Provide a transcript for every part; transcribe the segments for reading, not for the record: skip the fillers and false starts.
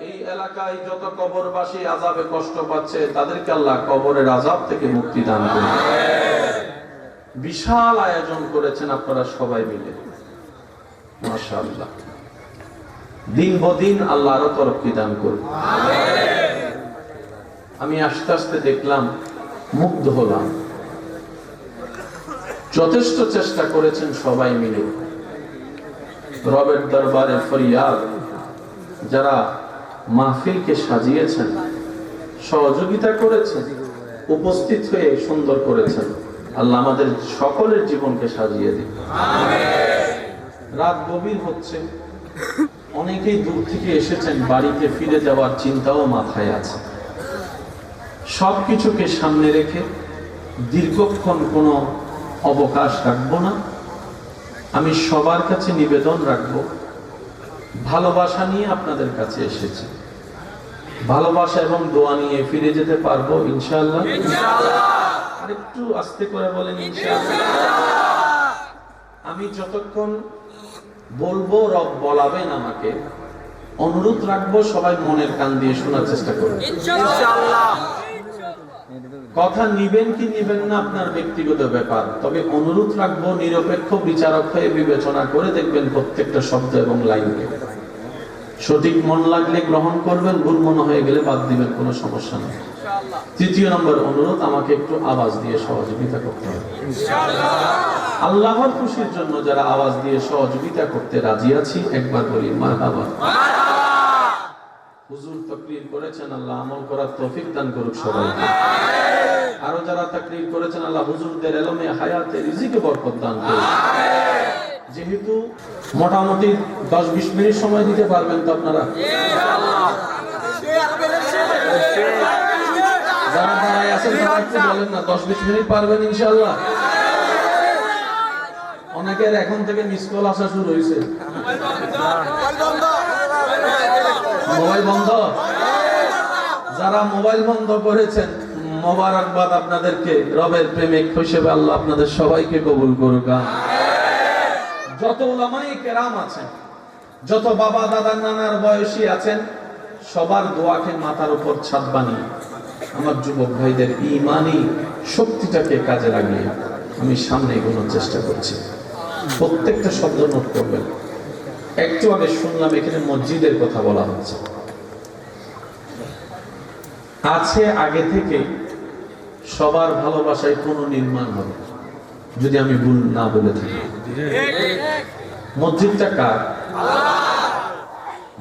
এই এলাকায় যত কবরবাসী আযাবে কষ্ট পাচ্ছে তাদেরকে আল্লাহ কবরের আযাব থেকে মুক্তি দান করুন। বিশাল আয়োজন করেছেন আপনারা সবাই মিলে, মাশাআল্লাহ। দিন বদিন আল্লাহ আরো তরক্কি দান করুন। আমি আস্তে আস্তে দেখলাম, মুগ্ধ হলাম। যথেষ্ট চেষ্টা করেছেন সবাই মিলে। রবের দরবারে ফরিয়াদ, যারা মাহফিলকে সাজিয়েছেন, সহযোগিতা করেছেন, উপস্থিত হয়ে সুন্দর করেছেন, আল্লাহ আমাদের সকলের জীবনকে সাজিয়ে দিন। রাত গভীর হচ্ছে, অনেকেই দূর থেকে এসেছেন, বাড়িতে ফিরে যাওয়ার চিন্তাও মাথায় আছে। সবকিছুকে সামনে রেখে দীর্ঘক্ষণ কোনো অবকাশ রাখবো না। আমি সবার কাছে নিবেদন রাখবো, ভালোবাসা নিয়ে আপনাদের কাছে এসেছি। ভালোবাসা এবং দোয়া নিয়ে ফিরে যেতে পারবো ইনশাআল্লাহ। আর একটু আস্তে করে বলেন ইনশাআল্লাহ। আমি যতক্ষণ বলবো রব বলাবেন আমাকে, অনুরোধ রাখবো সবাই মনের কান দিয়ে শোনার চেষ্টা করবেন ইনশাআল্লাহ। কথা নিবেন কি নিবেন না আপনার ব্যক্তিগত ব্যাপার, তবে অনুরোধ রাখবো নিরপেক্ষ বিচারক হয়ে বিবেচনা করে দেখবেন প্রত্যেকটা শব্দ এবং লাইনকে। সঠিক মন লাগলে গ্রহণ করবেন, ভুল মনে হয়ে গেলে বাদ দিবেন, কোনো সমস্যা নেই। তৃতীয় নম্বর অনুরোধ, আমাকে একটু আওয়াজ দিয়ে সহযোগিতা করতে হবে ইনশাআল্লাহ। আল্লাহর খুশির জন্য যারা আওয়াজ দিয়ে সহযোগিতা করতে রাজি আছি, একবার বলি মারহাবা। হুজুর তাকরীর করেছেন, আল্লাহ আমল করার তৌফিক দান করুক সবাইকে। আরো যারা তাকরীর করেছেন, আল্লাহ হুজুরদের ইলমে হায়াতে রিজিকে বরকত দান করুক। যেহেতু মোটামুটি 10-20 মিনিট সময় দিতে পারবেন তো আপনারা ইনশাআল্লাহ। যারা দাঁড়ায় আছেন তারা একটু বলেন না, 10-20 মিনিট পারবেন ইনশাআল্লাহ। অনেকের এখন থেকে মিস কল আসা শুরু হয়েছে। মোবাইল বন্ধ, যারা মোবাইল বন্ধ করেছেন মোবারকবাদ আপনাদেরকে। রবের প্রেমিক হিসেবে আল্লাহ আপনাদের সবাইকে কবুল করুক। যত উলামায়ে কেরাম আছেন, যত বাবা দাদা নানার বয়সী আছেন, সবার দোয়াকে মাথার উপর ছাদ বানিয়ে আমার যুবক ভাইদের ঈমানি শক্তিটাকে কাজে লাগিয়ে আমি সামনে এগোনোর চেষ্টা করছি। প্রত্যেকটা শব্দ নোট করবেন। একটু আগে শুনলাম এখানে মসজিদের কথা বলা হচ্ছে। আছে আগে থেকে সবার ভালোবাসায় পুনর্নির্মাণ হবে, যদি আমি ভুল না বলে থাকি। মসজিদটা কার?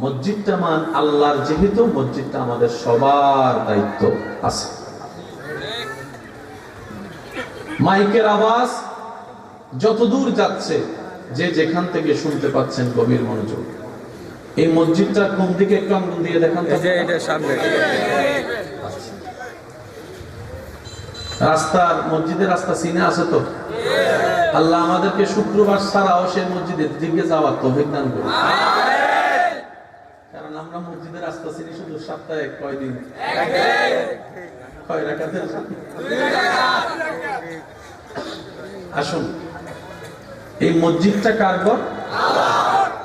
মসজিদটা মান আল্লাহর, যেহেতু মসজিদটা আমাদের সবার দায়িত্ব আছে। মাইকের আওয়াজ যত দূর যাচ্ছে, যে যেখান থেকে শুনতে পাচ্ছেন গভীর মনোযোগ। এই মসজিদটা কোন দিকে একটু আঙ্গুল দিয়ে দেখান তো। রাস্তার, মসজিদের রাস্তা চিনে আছে তো? আল্লাহ আমাদেরকে শুক্রবার ছাড়াও সেই মসজিদের দিকে যাওয়ার তৌফিক দান করুন। কারণ আমরা মসজিদের রাস্তা চিনি শুধু সপ্তাহে কয়দিন, কয় রাকাতের। আসুন, এই মসজিদটা কার ঘর?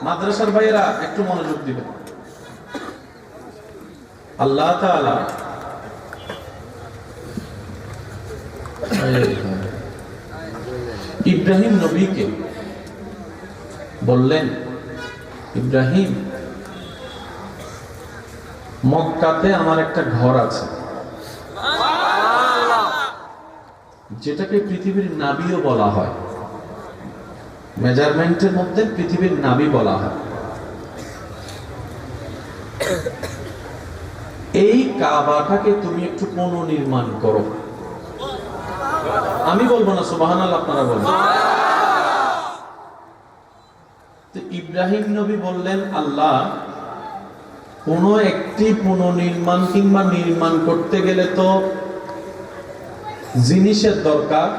মাদ্রাসার ভাইয়েরা একটু মনোযোগ দিবেন। আল্লাহ তাআলা ইব্রাহিম নবীকে বললেন, ইব্রাহিম, মক্কাতে আমার একটা ঘর আছে, যেটাকে পৃথিবীর নাবিও বলা হয়। মেজারমেন্টের মধ্যে পৃথিবীর নাবি বলা হয়। এই কাবাটাকে তুমি একটু পুনর্নির্মাণ করো। আমি বলবো না, সুবহানাল্লাহ আপনারা বলবেন। তো ইব্রাহিম নবী বললেন, আল্লাহ, কোন একটি পুনর্নির্মাণ কিংবা নির্মাণ করতে গেলে তো জিনিসের দরকার,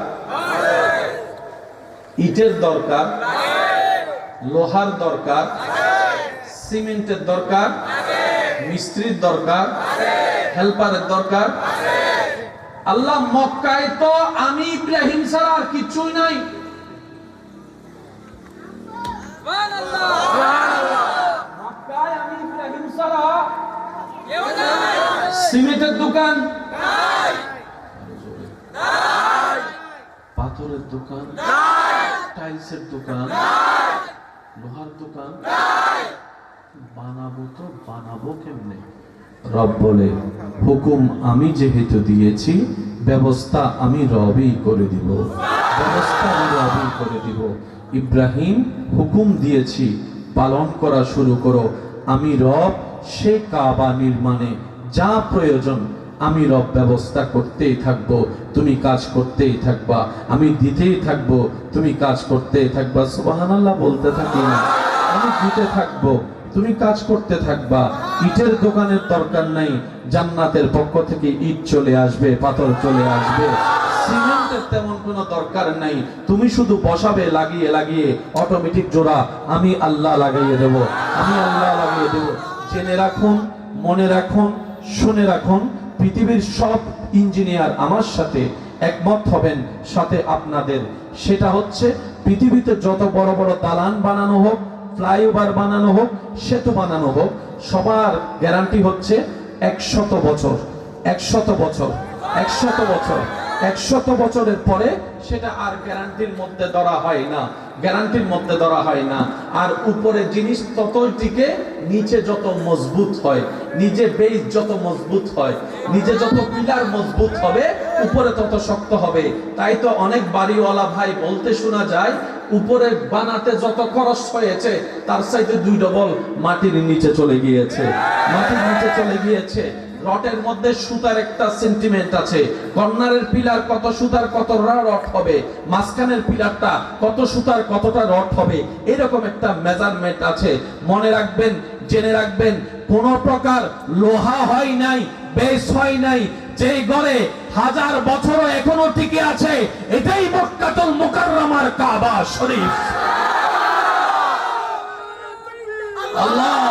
ইটের দরকার, লোহার দরকার, সিমেন্টের দরকার, মিস্ত্রির দরকার, হেল্পারের দরকার। আল্লাহ, মক্কায় তো আমি ইব্রাহিম ছাড়া আর কিছুই নাই। মক্কায় আমি ইব্রাহিম ছাড়া সিমেন্টের দোকান, পাথরের দোকান, টাইলসের দোকান, লোহার দোকান বানাবো তো বানাবো কেমনে? রব বলে, হুকুম আমি যেহেতু দিয়েছি, ব্যবস্থা আমি রবই করে দিব, ব্যবস্থা আমি রবই করে দিব। ইব্রাহিম হুকুম দিয়েছি, পালন করা শুরু করো। আমি রব, সে কাবা নির্মাণে যা প্রয়োজন আমি রব ব্যবস্থা করতেই থাকবো, তুমি কাজ করতেই থাকবা, আমি দিতেই থাকবো, তুমি কাজ করতেই থাকবা। সুবহানাল্লাহ বলতে থাকি না, আমি দিতে থাকবো, তুমি কাজ করতে থাকবা। ইটের দোকানের দরকার নাই, জান্নাতের পক্ষ থেকে ইট চলে আসবে, পাথর চলে আসবে। সিমেন্টের তেমন কোনো দরকার নাই, তুমি শুধু বসাবে লাগিয়ে লাগিয়ে, অটোমেটিক জোড়া আমি আল্লাহ লাগাইয়ে দেব, আমি আল্লাহ লাগিয়ে দেব। জেনে রাখুন, মনে রাখুন, শুনে রাখুন, পৃথিবীর সব ইঞ্জিনিয়ার আমার সাথে একমত হবেন, সাথে আপনাদের। সেটা হচ্ছে পৃথিবীতে যত বড় বড় দালান বানানো হোক, ফ্লাইওভার বানানো হোক, সেতু বানানো হোক, সবার গ্যারান্টি হচ্ছে 100 বছর, 100 বছর, 100 বছর। 100 বছরের পরে সেটা আর গ্যারান্টির মধ্যে ধরা হয় না, গ্যারান্টির মধ্যে ধরা হয় না। আর উপরে জিনিস ততই টিকে, নিচে যত মজবুত হয়, নিচে বেস যত মজবুত হয়, নিচে যত পিলার মজবুত হবে, উপরে তত শক্ত হবে। তাই তো অনেক বাড়িওয়ালা ভাই বলতে শোনা যায়, উপরে বানাতে যত খরচ হয়েছে তার চাইতে 2 ডবল মাটির নিচে চলে গিয়েছে, মাটির নিচে চলে গিয়েছে। রটের মধ্যে সুতার একটা সেন্টিমেন্ট আছে, কর্নারের পিলার কত সুতার কতটা রড হবে, মাঝখানের পিলারটা কত সুতার কতটা রড হবে, এরকম একটা মেজারমেন্ট আছে। মনে রাখবেন, জেনে রাখবেন, কোন প্রকার লোহা হয় নাই, বেস হয় নাই, যেই ঘরে 1000 বছরও এখনো টিকে আছে, এটাই মক্কাতুল মুকাররমার কাবা শরীফ। আল্লাহ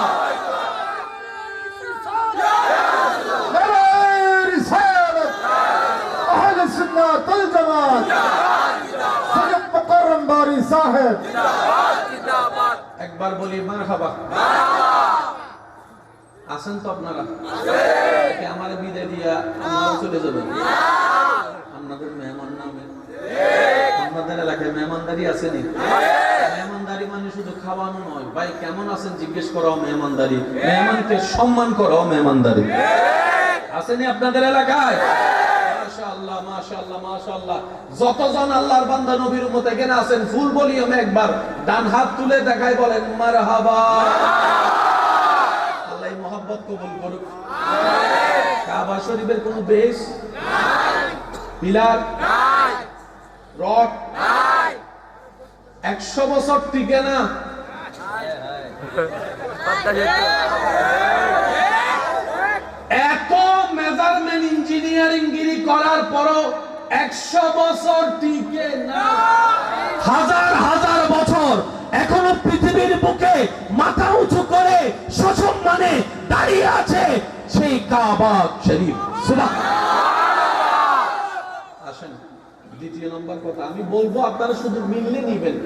একবার বলি মারহাবা। আছেন তো আপনারা? আমার বিদায় দিয়া আপনারা চলে যাবেন, আপনাদের মেহমান নামে, আপনাদের এলাকায় মেহমানদারি আছে নি? মেহমানদারি মানে শুধু খাওয়ানো নয় ভাই, কেমন আছেন জিজ্ঞেস করাও মেহমানদারি, মেহমানকে সম্মান করাও মেহমানদারি। আসেনি আপনাদের এলাকায়? মাশাআল্লাহ, মাশাআল্লাহ, মাশাআল্লাহ। যতজন আল্লাহর বান্দা নবীর উম্মত এখানে আছেন, ফুল ভলিউমে একবার ডান হাত তুলে দেখায় বলেন মারহাবা। আল্লাহ মহব্বত কবুল করুক। কাবা শরীফের কোনো বেস নাই, পিলার নাই, রড নাই, 100 বছর টিকে না। এত মেজারমেন্ট ইঞ্জিনিয়ারিং গিরি করার পরও 100 বছর টিকে না। হাজার হাজার বছর এখনো পৃথিবীর বুকে মাথা উঁচু করে সসম্মানে দাঁড়িয়ে আছে সেই কাবা শরীফ। আসেন, দ্বিতীয় নম্বর কথা আমি বলবো, আপনারা শুধু মিললে নিবেন।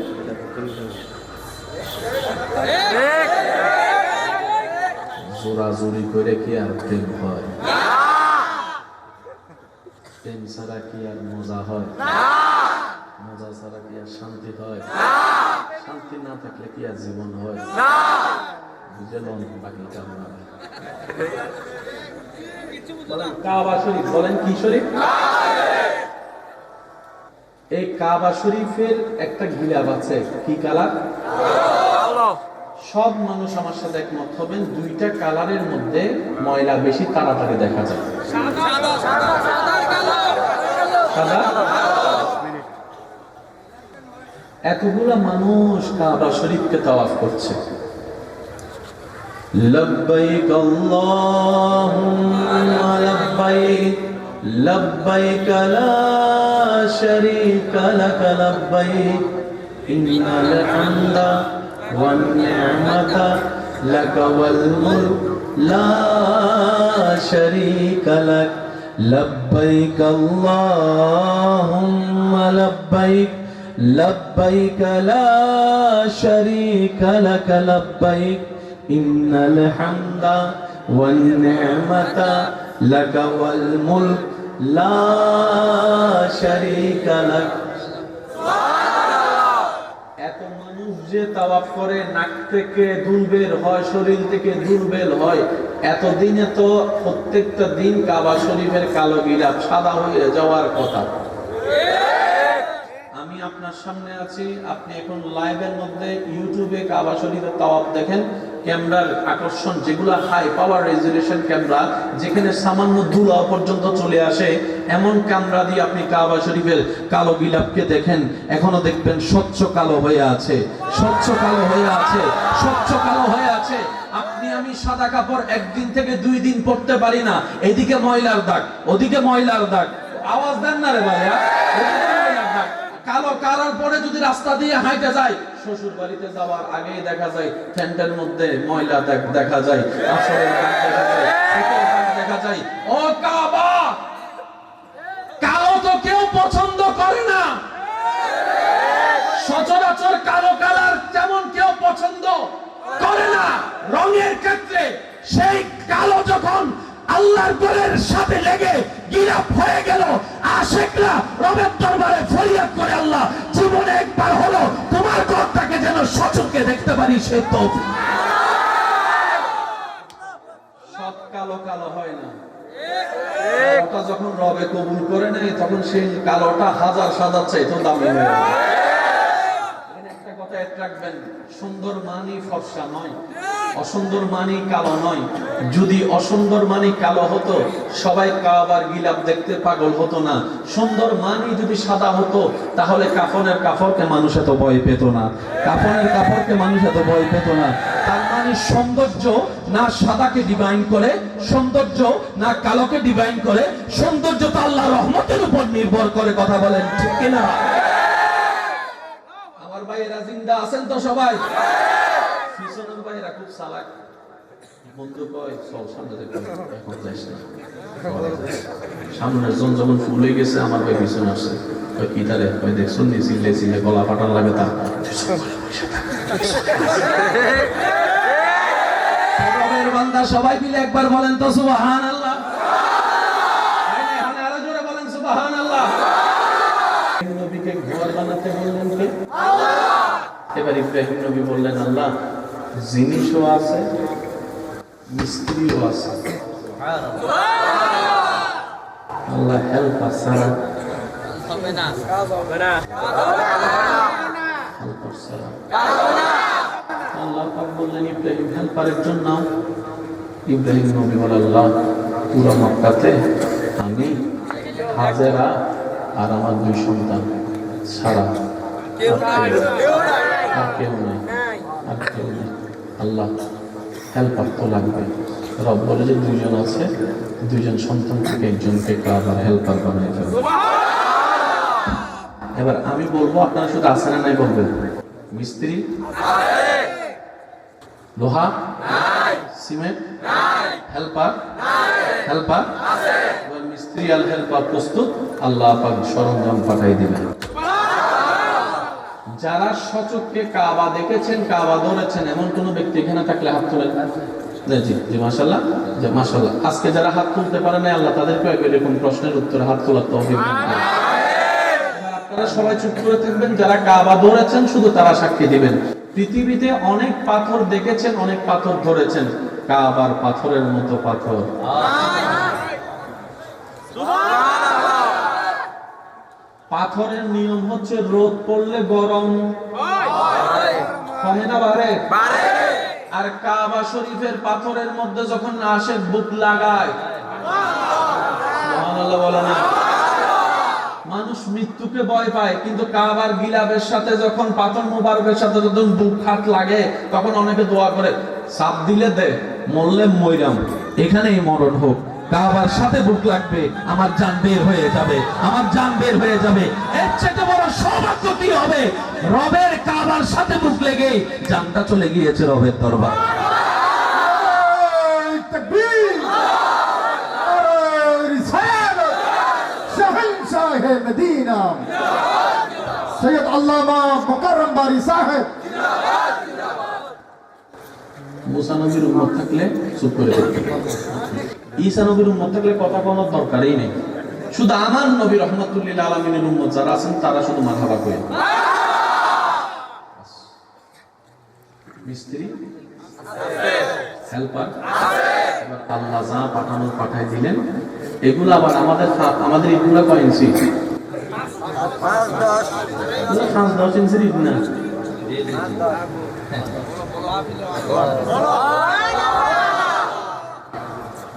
জোরাজুরি করে কি আর প্রেম হয়? প্রেম ছাড়া কি আর মজা হয়? মজা ছাড়া কি আর শান্তি হয়? শান্তি না থাকলে কি আর জীবন হয়? বুঝলেন? বাকিটা আপনারা বলেন কাবা শরীফ, বলেন কি শরীফ? এই কাবা শরীফের একটা গিলাফ আছে, কি কালার? সব মানুষ আমার সাথে একমত হবেন, 2টা কালারের মধ্যে ময়লা বেশি তাড়াতাড়ি দেখা যায়। সাদা। এতগুলো মানুষ কাবা শরীফকে তাওয়াফ করছে। লব্বাইক আল্লাহুম্মা লব্বাইক লব্বাইক লা শারীকা লাক লব্বাইক ইন্নাল হামদা ওয়ান নি'মাতা লাক ওয়াল মুলক লা শারীকা লাক লব্বাইক আল্লাহুম্মা লব্বাইক লব্বাইক লা শারীকা লাক লব্বাইক ইন্নাল হামদা ওয়ান নি'মাতা লাকা ওয়াল মুলক লা শারীকা লাক। এত মানুষ যে তাওয়াফ করে, নাক থেকে দুল বের হয়, শরীর থেকে দুল বের হয়, এতদিনে তো প্রত্যেকটা দিন কাবা শরীফের কালো গিলাফ সাদা হয়ে যাওয়ার কথা। আমি আপনার সামনে আছি, আপনি এখন লাইভের মধ্যে ইউটিউবে কাবা শরীফের তাওয়াফ দেখেন। ক্যামেরার আকর্ষণ, যেগুলো হাই পাওয়ার রেজুলেশন ক্যামেরা, যেখানে সামান্য ধুলা পর্যন্ত চলে আসে, এমন ক্যামেরা দিয়ে আপনি কাবা শরীফের কালো গিলাফকে দেখেন, এখনো দেখবেন স্বচ্ছ কালো হয়ে আছে, স্বচ্ছ কালো হয়ে আছে, স্বচ্ছ কালো হয়ে আছে। আপনি আমি সাদা কাপড় একদিন থেকে 2 দিন পরতে পারি না, এদিকে ময়লার দাগ, ওদিকে ময়লার দাগ। আওয়াজ দেন না রে ভাইয়া, ওদিকে ময়লার দাগ। কালো কালার পরে যদি রাস্তা দিয়ে হাঁটে যায়, শ্বশুর বাড়িতে যাওয়ার আগেই দেখা যায় ঠ্যান্টের মধ্যে ময়লা দেখা যায়, আসরের দাগ দেখা যায়, পেটের দাগ দেখা যায়। ও কাবা, কালো তো কেউ পছন্দ করে না। সচরাচর কালো কালার যেমন কেউ পছন্দ করে না রঙের ক্ষেত্রে, সেই কালো যখন আল্লাহর ঘরের সাথে লেগে গিলাফ হয়ে গেল, আশিকরা রবের দরবারে ফরিয়াদ করে, আল্লাহ জীবনে একবার হলো তোমার ঘরটাকে যেন সচক্ষে দেখতে পারি, সে তৌফিক। সব কালো কালো হয় না, ওটা যখন রবে কবুল করে নেয়, তখন সেই কালোটা হাজার সাজার চাইতেও দামি হয়ে যায়। একটা কথা রাখবেন, সুন্দর মানি ফর্সা নয়, অসুন্দর মানি কালো নয়। যদি অসুন্দর মানি কালো হতো, সবাই কাবার গিলাফ দেখতে পাগল হতো না। সুন্দর মানি যদি সাদা হতো, তাহলে কাফনের কাপড়কে মানুষ এত ভয় পেত না, কাফনের কাপড়কে মানুষ এত ভয় পেত না। তার মানে সৌন্দর্য না সাদাকে ডিভাইন করে, সৌন্দর্য না কালোকে ডিভাইন করে, সৌন্দর্য তো আল্লাহর রহমতের উপর নির্ভর করে। কথা বলেন ঠিক কিনা? আমার ভাইয়েরা জিন্দা আছেন তো সবাই? পিছনের ভাইয়েরা খুব চালাক, বন্ধু কয় চল সামনে দেখো, এখন যাইস না। সামনের জন যখন ফুল হয়ে গেছে, আমার ভাই পিছনে আসছে, ওই কি তারে ওই দেখছো নি চিল্লে চিল্লে গলা ফাটান লাগে তা। রবের বান্দা সবাই মিলে একবার বলেন তো সুবহানাল্লাহ। আরো জোরে বলেন সুবহানাল্লাহ। নবীকে ঘর বানাতে বললেন কে? আল্লাহ। এবার ইব্রাহিম নবী বললেন, আল্লাহ জিনিসও আছে, মিস্ত্রিও আছে, আল্লাহ হেল্প ছাড়া হবে না, হবে না, হেল্প ছাড়া আল্লাহ পাক বললেন ইব্রাহিম হেল্পারের জন্য। ইব্রাহিম নবী বলেন, আল্লাহ পুরো মক্কাতে আমি, হাজেরা আর আমার 2 সন্তান ছাড়া আর কেউ নাই, আর কেউ নাই। আল্লাহ হেল্পার তো লাগবে। রব বলে যে 2 জন আছে, 2 জন সন্তান থেকে একজনকে কাবার হেল্পার বানাই ফেলবে। এবার আমি বলবো, আপনারা শুধু আছে না নাই বলবেন। মিস্ত্রি লোহা, সিমেন্ট, হেল্পার, হেল্পার। এবার মিস্ত্রি আর হেল্পার প্রস্তুত, আল্লাহ পাক সরঞ্জাম পাঠাই দিবেন। যারা সচক্ষে কাবা দেখেছেন, কাবা ধরেছেন, এমন কোন ব্যক্তি এখানে থাকলে হাত তোলেন। জি জি মাশাআল্লাহ, যে মাশাআল্লাহ। আজকে যারা হাত তুলতে পারে না, আল্লাহ তাদেরকে এরকম প্রশ্নের উত্তরে হাত তোলার তৌফিক দান করুন। আপনারা সবাই চুপ করে থাকবেন, যারা কাবা ধরেছেন শুধু তারা সাক্ষী দিবেন। পৃথিবীতে অনেক পাথর দেখেছেন, অনেক পাথর ধরেছেন, কাবার পাথরের মতো পাথর পাথরের নিয়ম হচ্ছে রোদ পড়লে গরম কমে না বাড়ে, আর কাবা শরীফের পাথরের মধ্যে যখন আসে বুক লাগায়। সুবহানাল্লাহ বলে না? মানুষ মৃত্যুকে ভয় পায়, কিন্তু কাবার গিলাফের সাথে যখন পাথর মুবারকের সাথে যখন বুক হাত লাগে, তখন অনেকে দোয়া করে, সাপ দিলে দে, মরলে মইরাম, এখানেই মরণ হোক, কাবার সাথে বুক লাগবে, আমার জান বের হয়ে যাবে, আমার জান বের হয়ে যাবে। এর চেয়ে বড় সৌভাগ্য কি হবে? রবের কাবার সাথে বুক লেগে জানটা চলে গিয়েছে রবের দরবার। মদিনা সৈয়দ আল্লামা মুকাররম বারি সাহেব। মুসা নবীর উম্মত থাকলে চুপ করে দেখবেন। ঈসা নবীর উম্মত থাকলে কথা বলার দরকারই নেই। শুধু আমার নবী রহমাতুল্লিল আলামিনের উম্মত যারা আছেন তারা শুধু মারহাবা করেন। মিস্ত্রি হেল্পার এবার আল্লাহ যা পাঠানোর পাঠাই দিলেন। এগুলো আবার আমাদের এগুলো কয় ইঞ্চি? 5-10 ইঞ্চির ইট না।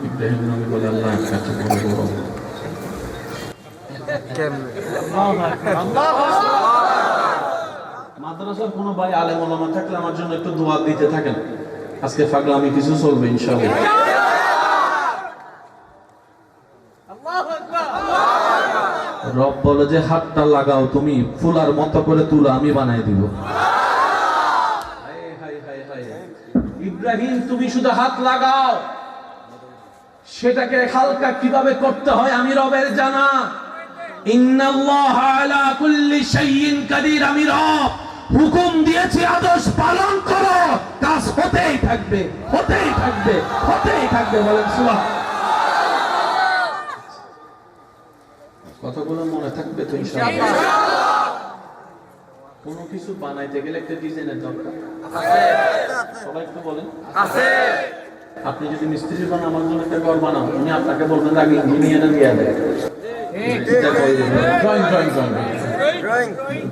ইব্রাহিম নবী বলে আল্লাহ কাছে বড় বড় মাদ্রাসার কোনো ভাই আলেম ওলামা থাকলে আমার জন্য একটু দোয়া দিতে থাকেন। আজকে পাগলামি কিছু চলবে ইনশাআল্লাহ। রব বলে যে হাতটা লাগাও তুমি, ফুলার মতো করে তুলা আমি বানাই দিব। ইব্রাহিম তুমি শুধু হাত লাগাও, সেটাকে হালকা কিভাবে করতে হয় আমি রবের জানা। ইন্নাল্লাহা আলা কুল্লি শাইইন কাদির, আমি রব হুকুম দিয়েছি আদেশ পালন করো, কাজ হতেই থাকবে হতেই থাকবে হতেই থাকবে। বলেন সুবহান। কথাগুলো মনে থাকবে তো ইনশাআল্লাহ। কোনো কিছু বানাইতে গেলে একটা ডিজাইনের দরকার আছে। সবাই একটু বলেন আছে। আপনি যদি মিস্ত্রি বানান, আমার জন্য একটা ঘর বানাও, উনি আপনাকে বলবেন আগে ইঞ্জিনিয়ার দিয়ে দেয়।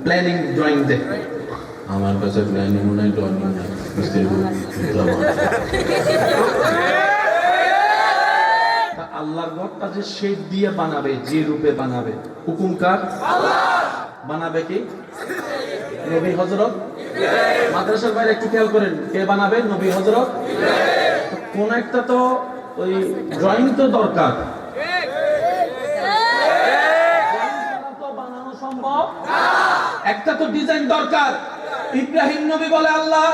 প্ল্যানিং ড্রয়িং দেখবে, আমার কাছে প্ল্যানিং নাই ড্রয়িং নাই, মিস্ত্রি আল্লাহর ঘরটা যে শেড দিয়ে বানাবে, যে রূপে বানাবে, হুকুম কার? বানাবে কি? নবী হযরত। মাদ্রাসার বাইরে একটু খেয়াল করেন, কে বানাবে? নবী হযরত। কোন একটা তো ওই ড্রয়িং তো দরকার, বানানো সম্ভব, একটা তো ডিজাইন দরকার। ইব্রাহিম নবী বলে আল্লাহ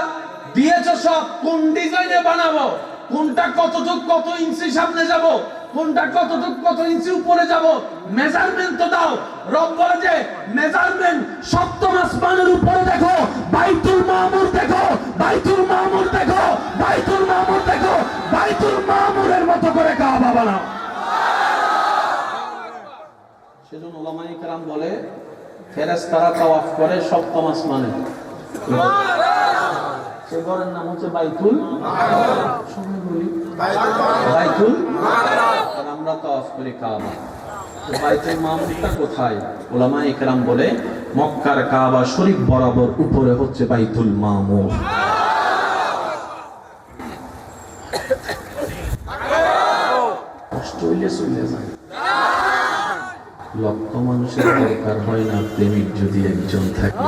দিয়েছ সব, কোন ডিজাইনে বানাবো, কোনটা কতটুক কত ইঞ্চি সামনে যাব, কোনটা কতটুক কত ইঞ্চি উপরে যাব, মেজারমেন্ট তো দাও। রব বলে যে মেজারমেন্ট সপ্তম আসমানের উপরে দেখো, বাইতুল মামুর দেখো, বাইতুল মামুর দেখো, বাইতুল মামুর দেখো, বাইতুল মামুরের মতো করে কাবা বানাও। সেজন্য উলামায়ে কেরাম বলে ফেরেশতারা তাওয়াফ করে সপ্তম আসমানে, সে ঘরের নাম হচ্ছে বাইতুল বাইতুল, আর আমরা তাওয়াফ করি কাবা। তো বাইতুল মামুরটা কোথায়? উলামায়ে কেরাম বলে মক্কার কাবা শরীফ বরাবর উপরে হচ্ছে বাইতুল মামুর। অস্ট্রেলিয়া চলে যায়, লক্ষ মানুষের দরকার হয় না প্রেমিক যদি একজন থাকে।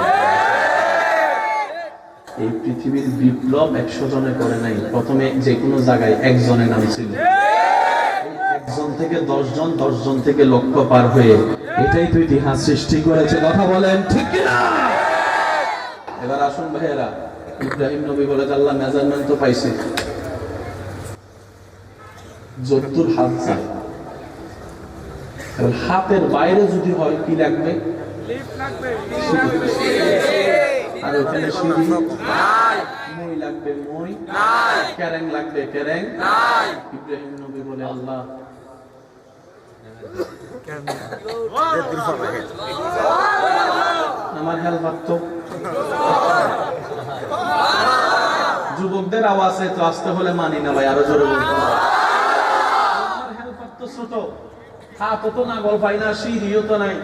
এই পৃথিবীর বিপ্লব 100 জনে করে নাই, প্রথমে যে কোনো জায়গায় একজনের নাম ছিল, একজন থেকে 10 জন, 10 জন থেকে লক্ষ পার হয়ে এটাই তো ইতিহাস সৃষ্টি করেছে। কথা বলেন ঠিক কিনা? এবার আসুন ভাইয়েরা, ইব্রাহিম নবী বলে আল্লাহ মেজারমেন্ট তো পাইছে, যতদূর হাত যায়, এবার হাতের বাইরে যদি হয় কি লাগবে? আর ওখানে সিঁড়ি নাই, মই লাগবে মই নাই, কেরেং লাগবে কেরেং নাই। ইব্রাহিম নবী বলে আল্লাহ আমার হেল্পার তো, যুবকদের আওয়াজে তো আসতে হলে মানি না ভাই, আরো জোরে বলতে হবে। আমার হেল্পার তো ছোট, হাতও তো না গল পাই না, সিঁড়িও তো নাই।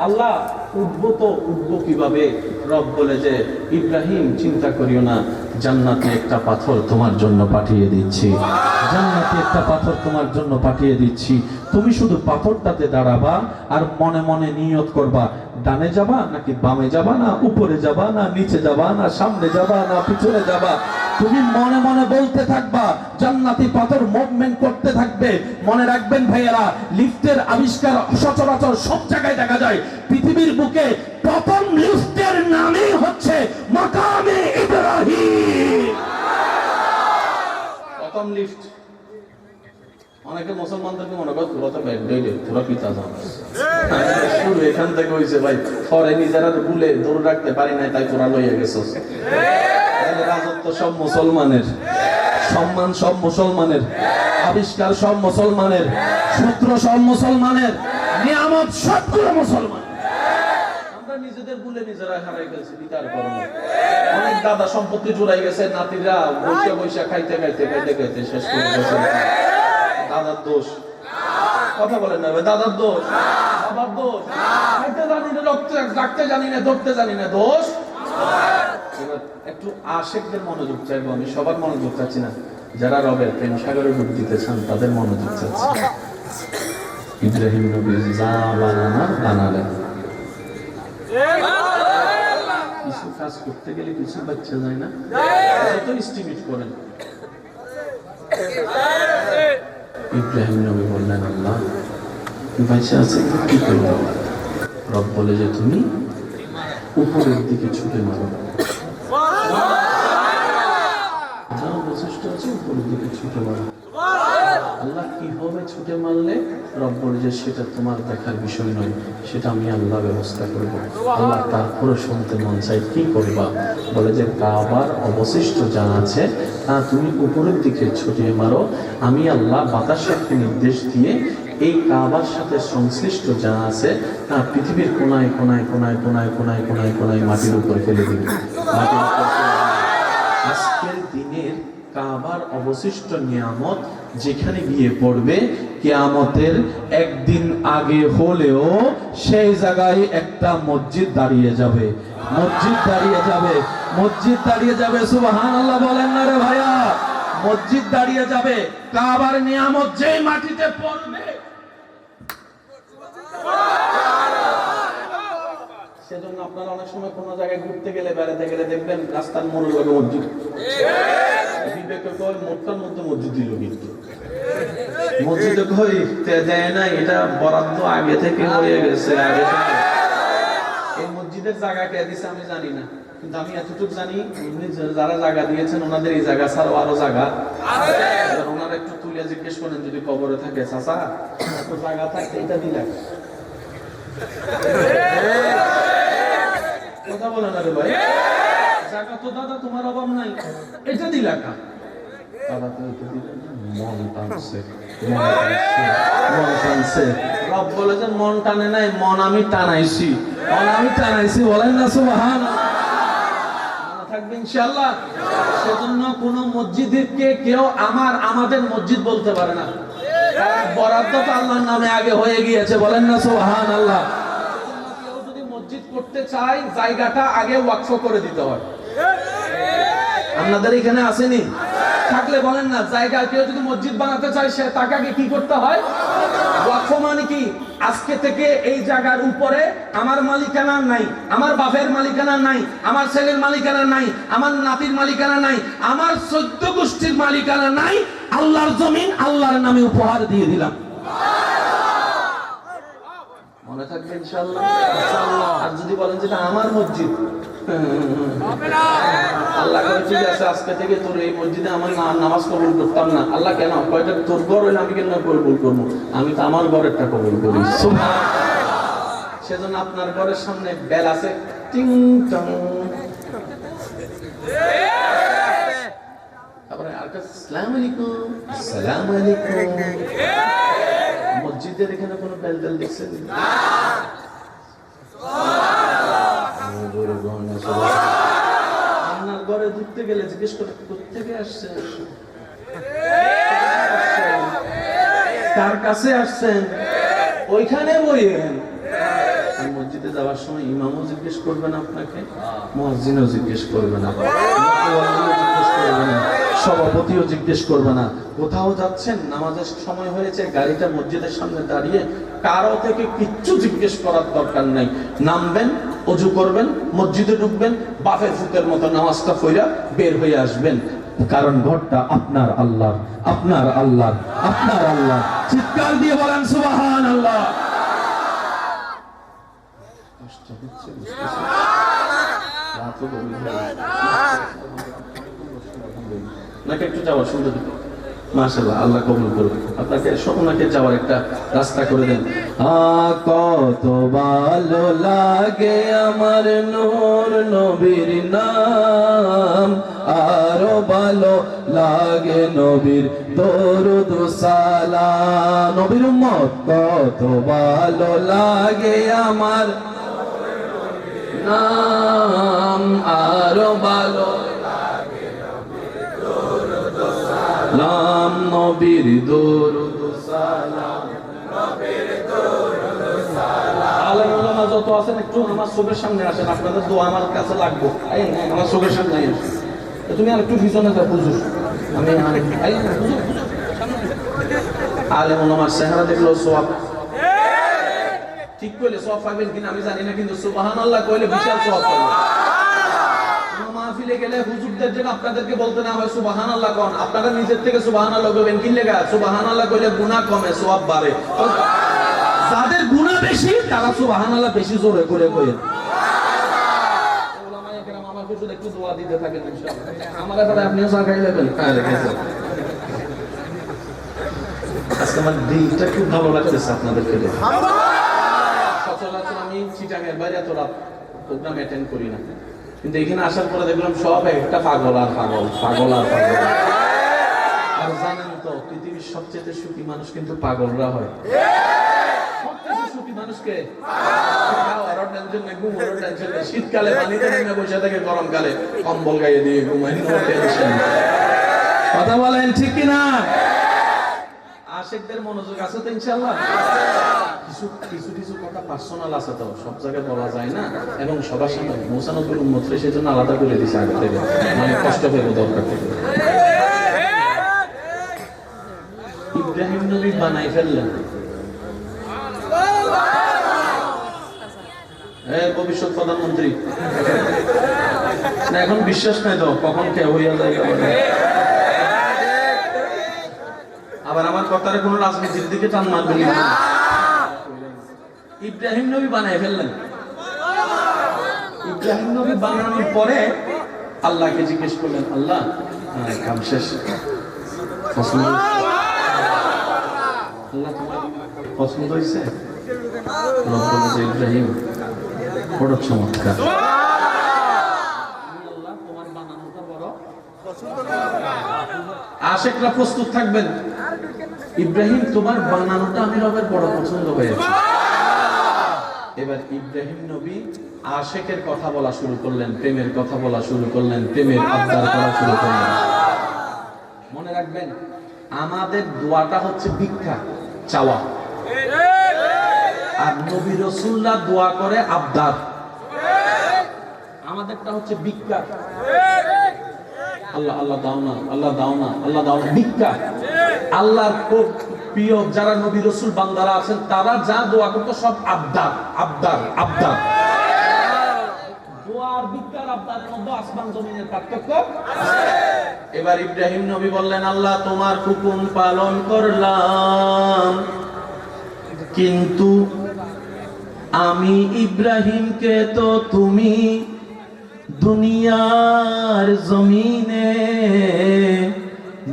আল্লাহ উঠবো কিভাবে? রব বলে যে ইব্রাহিম চিন্তা করিও না, জান্নাতে একটা পাথর তোমার জন্য পাঠিয়ে দিচ্ছি, জান্নাতে একটা পাথর তোমার জন্য পাঠিয়ে দিচ্ছি। তুমি শুধু পাথরটাতে দাঁড়াবা আর মনে মনে নিয়ত করবা, ডানে যাবা নাকি বামে যাবা, না উপরে যাবা না নিচে যাবা, না সামনে যাবা না পিছনে যাবা। তুমি মনে মনে বলতে থাকবা, জান্নাতি পাথর মুভমেন্ট করতে থাকবে। মনে রাখবেন ভাইয়েরা, লিফটের আবিষ্কার সচরাচর সব জায়গায় দেখা যায়। পৃথিবীর বুকে প্রথম লিফটের নামই হচ্ছে মাকামে ইব্রাহিম। প্রথম লিফট। অনেকে মুসলমানদেরকে মনে করে তোরা তো ব্যান্ডেড, তোরা পিতা জানাস, শুরু এখান থেকে হয়েছে ভাই। পরে নিজেরা ভুলে দৌড় রাখতে পারি নাই, তাই তোরা লইয়া গেছস। রাজত্ব সব মুসলমানের, সম্মান সব মুসলমানের, আবিষ্কার সব মুসলমানের, সূত্র সব মুসলমানের, নিয়ামত সবগুলো মুসলমান। আমরা নিজেদের ভুলে নিজেরা হারাই ফেলছি, বিচার করো না। অনেক দাদা সম্পত্তি জুড়াই গেছে, নাতিরা বসে বসে খাইতে খাইতে খাইতে খাইতে শেষ করে গেছে। দাদার দোষ? কথা বলেন না, দাদার দোষ? বাবার দোষ? খাইতে জানি না, রাখতে জানি না, ধরতে জানি না, দোষ? এবার একটু আশেকদের মনোযোগ চাইবো আমি, সবার মনোযোগ চাচ্ছি না। যারা রবের প্রেম সাগরে ডুব দিতে চান তাদের মনোযোগ চাচ্ছি। ইব্রাহিম নবী যা বানানোর বানালেন, কিছু কাজ করতে গেলে কিছু বাচ্চা যায় না, যত এস্টিমেট করেন। ইব্রাহিম নবী বললেন, আল্লাহ বাচ্চা আছে কি করবো? রব বলে যে তুমি উপরের দিকে ছুটে মারো, যা অবশিষ্ট আছে উপরের দিকে ছুটে মারো। আল্লাহ কি হবে ছুটে মারলে? রব বলে যে সেটা তোমার দেখার বিষয় নয়, সেটা আমি আল্লাহ ব্যবস্থা করব। আল্লাহ তারপরে শুনতে মন চাই, কি করবা? বলে যে কাবার অবশিষ্ট যা আছে তা তুমি উপরের দিকে ছুটিয়ে মারো, আমি আল্লাহ বাতাসকে নির্দেশ দিয়ে এই কাবার সাথে সংশ্লিষ্ট যা আছে তা পৃথিবীর কোনায় কোনায় কোনায় কোনায় কোনায় কোনায় কোনায় মাটির উপর ফেলে দিবে। আজকের দিনের কাবার অবশিষ্ট নিয়ামত যেখানে গিয়ে পড়বে, কিয়ামতের একদিন আগে হলেও সেই জায়গায় একটা মসজিদ দাঁড়িয়ে যাবে, মসজিদ দাঁড়িয়ে যাবে, মসজিদ দাঁড়িয়ে যাবে। সুবহানাল্লাহ বলেন না রে ভাইয়া? মসজিদ দাঁড়িয়ে যাবে। কাবার নিয়ামত যে মাটিতে পড়বে, সেজন্য আপনারা অনেক সময় কোনো জায়গায় ঘুরতে গেলে, বেড়াতে গেলে দেখবেন রাস্তার মোড়ে লাগে মসজিদ। বিবেকে কয় মোটটার মধ্যে মসজিদ দিল, কিন্তু মসজিদে কই দেয় না, এটা বরাদ্দ আগে থেকে হয়ে গেছে। আগে থেকে এই মসজিদের জায়গা কে দিছে আমি জানি না, কিন্তু আমি এতটুকু জানি যারা জায়গা দিয়েছেন ওনাদের এই জায়গা ছাড়াও আরো জায়গা আছে। ওনারা একটু তুলে জিজ্ঞেস করেন যদি কবরে থাকে, চাচা এত জায়গা থাকতে এটা দিলেন? কথা বলে না রে ভাই, জায়গা তো দাদা তোমার অভাব নাই, এটা দিলা কা? দাদা তো এটা দিলেন, মন টানছে, মন টানছে। রব বলে যে মন টানে নাই, মন আমি টানাইছি, মন আমি টানাইছি। বলেন না সুবহানাল্লাহ? থাকবে ইনশাআল্লাহ। সেজন্য কোন মসজিদকে কেউ আমাদের মসজিদ বলতে পারে না, বরাদ্দ তো আল্লাহর নামে আগে হয়ে গিয়েছে। বলেন না সুবহানাল্লাহ? কেউ যদি মসজিদ করতে চায় জায়গাটা আগে ওয়াকফ করে দিতে হয়। আপনাদের এখানে আসেনি? থাকলে বলেন না, জায়গা কেউ যদি মসজিদ বানাতে চায় সে তাকে আগে কি করতে হয়? ওয়াকফ মানে কি? আজকে থেকে এই জায়গার উপরে আমার মালিকানা নাই, আমার বাপের মালিকানা নাই, আমার ছেলের মালিকানা নাই, আমার নাতির মালিকানা নাই, আমার 14 গোষ্ঠীর মালিকানা নাই। আল্লাহর জমিন আল্লাহর নামে উপহার দিয়ে দিলাম। মনে থাকবে ইনশাআল্লাহ? আর যদি বলেন যেটা আমার মসজিদ, আল্লাহ কয় ঠিক আছে আজকে থেকে তোর এই মসজিদে আমার নামাজ কবুল করতাম না। আল্লাহ কেন? কয়টা তোর ঘর হইলে আমি কেন কবুল করবো? আমি তো আমার ঘরেরটা কবুল করি। সেজন্য আপনার ঘরের সামনে বেল আছে, টিং টং। তারপরে আর কাছে আসসালামু আলাইকুম, আসসালামু আলাইকুম। মসজিদের এখানে কোনো বেল টেল দেখছেন? আপনার ঘরে ঢুকতে গেলে জিজ্ঞেস করে কোথেকে আসছেন, কার কাছে আসছেন, ওইখানে বইয়েন। মসজিদে যাওয়ার সময় ইমামও জিজ্ঞেস করবেন আপনাকে, মুয়াজ্জিনও জিজ্ঞেস করবে না, জিজ্ঞেস করবে না, সভাপতিও জিজ্ঞেস করবে না। কোথাও যাচ্ছেন, নামাজের সময় হয়েছে, গাড়িটা মসজিদের সামনে দাঁড়িয়ে, কারো থেকে কিচ্ছু জিজ্ঞেস করার দরকার নাই। নামবেন, ওযু করবেন, মসজিদে ঢুকবেন, বাফে ফুতের মতো নামাজটা পড়া বের হয়ে আসবেন। কারণ ঘরটা আপনার আল্লাহ, আপনার আল্লাহ, আপনার আল্লাহ। চিৎকার দিয়ে বলেন সুবহানাল্লাহ। নাকি একটু যাওয়ার সুন্দর, মাশাআল্লাহ, আল্লাহ কবুল করুন। আপনাকে ওনাকে যাওয়ার একটা রাস্তা করে দেন। কত ভালো লাগে আমার নূর নবীর নাম, আরো ভালো লাগে নবীর দরুদ সালাম। নবীর উম্মত কত ভালো লাগে আমার নাম, আরো ভালো সালাম নবীর দরুদ সালাম। আলেম ওলামা যত আছেন একটু আমার চোখের সামনে আসেন, আপনাদের দোয়া আমার কাছে লাগবে। আমার চোখের সামনে আসেন। তুমি আর একটু পিছনে যাও হুজুর, আমি হুজুর আলেম ওলামার চেহারা দেখলো সওয়াব, ঠিক কইলে সওয়াব পাবেন কিনা আমি জানি না, কিন্তু সুবহানাল্লাহ কইলে বিশাল সওয়াব পাবেন। কোনো মাহফিলে গেলে হুজুরদের জন্য আপনাদেরকে বলতে না হয় সুবহানাল্লাহ কোন, আপনারা নিজের থেকে সুবহানাল্লাহ কইবেন। কি লেগা? সুবহানাল্লাহ কইলে গুনাহ কমে, সওয়াব বাড়ে। যাদের গুনাহ বেশি তারা সুবহানাল্লাহ বেশি জোরে করে কইেন। ওলামায়ে কেরাম আমাকে শুধু একটু দোয়া দিতে থাকেন ইনশাআল্লাহ। আমার ব্যাপারে আপনিও চা খাই নেবেন। হ্যাঁ রেখেছে। আজকে আমার দিনটা খুব ভালো লাগতেছে আপনাদেরকে দেখে। সচরাচর আমি চিটাগের বাইরে এত রাত প্রোগ্রাম অ্যাটেন্ড করি না, কিন্তু এখানে আসার পরে দেখলাম সব একটা পাগল আর পাগল, পাগল আর পাগল। আর জানেন তো পৃথিবীর সবচেয়ে সুখী মানুষ কিন্তু পাগলরা হয়। সবচেয়ে সুখী মানুষকে খাওয়ারও টেনশন নেই, ঘুমানোর টেনশন নেই। শীতকালে পানিতে নেমে বসে থাকে, গরমকালে কম্বল গায়ে দিয়ে ঘুমায়, নো টেনশন। কথা বলেন ঠিক কিনা? আশিকদের মনোযোগ আছে তো ইনশাআল্লাহ। কিছু কথা পার্সোনাল আছে তো, সব জায়গায় বলা যায় না, এবং সবার সামনে মুসানবীর উম্মতরে সেজন্য আলাদা করে দিছে আগে থেকে, মানে কষ্ট পেব দরকার থেকে। ইব্রাহিম নবী বানাই ফেললেন, ভবিষ্যৎ প্রধানমন্ত্রী না, এখন বিশ্বাস নাই তো কখন কে হইয়া যায়। আবার আমার কথার কোনো রাজনীতির দিকে টান মারবেন না। ইব্রাহিম নবী বানাই ফেললেন। ইব্রাহিম নবী বানানোর পরে আল্লাহকে জিজ্ঞেস করলেন, আল্লাহ কাম শেষ, আল্লাহ তোমার পছন্দ হয়েছে? ইব্রাহিম বড় চমৎকার, আল্লাহ তোমার বানানোটা বড় পছন্দ। আশিকরা প্রস্তুত থাকবেন, ইব্রাহিম তোমার বানানোটা আমি রবের বড় পছন্দ হয়েছে। এবার ইব্রাহিম নবী আশিকের কথা বলা শুরু করলেন, প্রেমের কথা বলা শুরু করলেন, প্রেমের আবদার করা শুরু করলেন। মনে রাখবেন, আমাদের দোয়াটা হচ্ছে ভিক্ষা চাওয়া, আর নবী রাসূলুল্লাহ দোয়া করে আবদার। আমাদেরটা হচ্ছে ভিক্ষা, আল্লাহ আল্লাহ দাও না, আল্লাহ দাও না, আল্লাহ দাও না, ভিক্ষা। আল্লাহর খুব প্রিয় যারা নবী রাসূল বান্দারা আছেন, তারা যা দোয়া করতো সব আবদার আবদার আবদার। দোয়া আর ভিক্ষার আবদারের মধ্যে আসমান জমিনের পার্থক্য আছে। এবার ইব্রাহিম নবী বললেন, আল্লাহ তোমার হুকুম পালন করলাম, কিন্তু আমি ইব্রাহিমকে তো তুমি দুনিয়ার জমিনে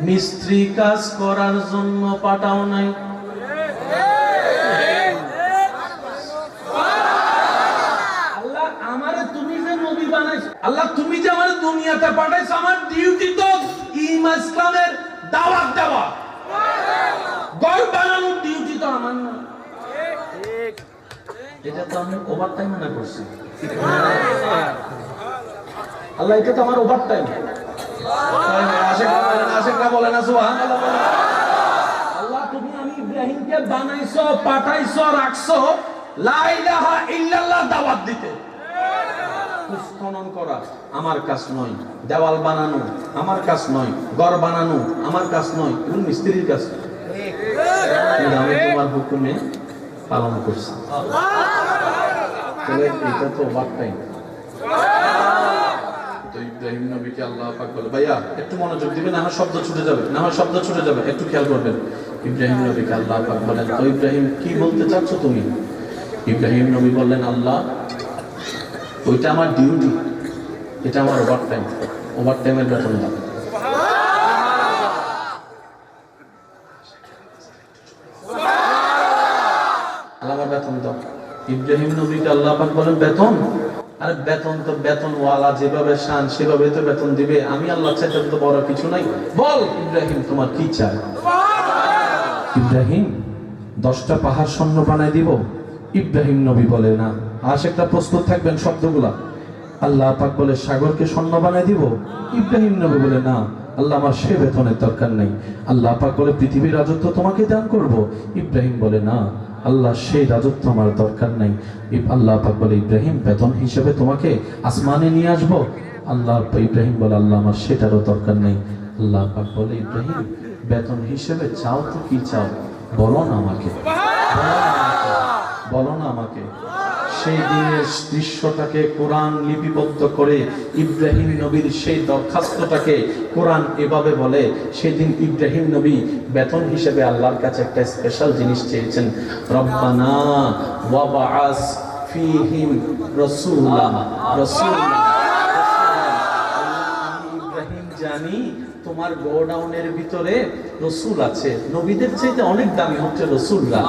মিস্ত্রি কাজ করার জন্য পাঠাও নাই। আল্লাহ আমারে তুমি যে নবী বানাইছো, আল্লাহ তুমি যে আমারে দুনিয়াতে পাঠাইছো, আমার ডিউটি তো ঈমান ইসলামের দাওয়াত দেওয়া, ঘর বানানোর ডিউটি তো আমার না। এটা তো আমি ওভারটাইম মনে করছি। আল্লাহ এটা তো আমার ওভারটাইম। আশিকরা বলে না সুবহানাল্লাহ। আল্লাহ তুমি আমি ইব্রাহিমকে বানাইছো, পাঠাইছো, রাখছো লা ইলাহা ইল্লাল্লাহ দাওয়াত দিতে। খনন করা আমার কাজ নয়, দেওয়াল বানানো আমার কাজ নয়, ঘর বানানো আমার কাজ নয়, এগুলো মিস্ত্রির কাজ। আমি তোমার হুকুমে পালন করছি। এটা তো ওভারটাইম। ইব্রাহিম নবীকে আল্লাহ পাক বলে, ভাইয়া একটু মনোযোগ দিবেন, আমার শব্দ ছুটে যাবে, না আমার শব্দ ছুটে যাবে, একটু খেয়াল করবেন। ইব্রাহিম নবীকে আল্লাহ পাক বলেন, তো ইব্রাহিম কি বলতে চাচ্ছ তুমি? ইব্রাহিম নবী বললেন, আল্লাহ ওইটা আমার ডিউটি, এটা আমার ওভারটাইম, ওভারটাইমের বেতন দাও। আল্লাহ বেতন দাও। ইব্রাহিম নবীকে আল্লাহ পাক বলেন, বেতন? আর বেতন তো বেতনওয়ালা যেভাবে শান সেভাবে তো বেতন দিবে। আমি আল্লাহ চাইতে তো বড় কিছু নাই। বল ইব্রাহিম তোমার কি চাই? ইব্রাহিম 10টা পাহাড় স্বর্ণ বানায় দিব। ইব্রাহিম নবী বলে না। আশেকটা প্রস্তুত থাকবেন শব্দগুলা। আল্লাহ পাক বলে সাগরকে স্বর্ণ বানায় দিব। ইব্রাহিম নবী বলে না, আল্লাহ আমার সে বেতনের দরকার নেই। আল্লাহ পাক বলে পৃথিবীর রাজত্ব তোমাকে দান করব। ইব্রাহিম বলে না, আল্লাহ সেই রাজত্ব আমার দরকার নাই। আল্লাহ পাক বলে ইব্রাহিম বেতন হিসেবে তোমাকে আসমানে নিয়ে আসবো। ইব্রাহিম বলে আল্লাহ আমার সেটারও দরকার নেই। আল্লাহ পাক বলে ইব্রাহিম বেতন হিসেবে চাও তো কি চাও, বলো না আমাকে, বলো না আমাকে। সেই দিনের দৃশ্যটাকে কোরআন লিপিবদ্ধ করে ইব্রাহিম নবীর সেই দরখাস্তটাকে কোরআন এভাবে বলে, সেদিন ইব্রাহিম নবী বেতন হিসেবে আল্লাহর কাছে একটা স্পেশাল জিনিস চেয়েছেন, রব্বানা ওয়াবাআস ফীহিম রাসূলা। ইব্রাহিম জানি তোমার গোডাউনের ভিতরে রসুল আছে, নবীদের চাইতে অনেক দামি হচ্ছে রসুলরা।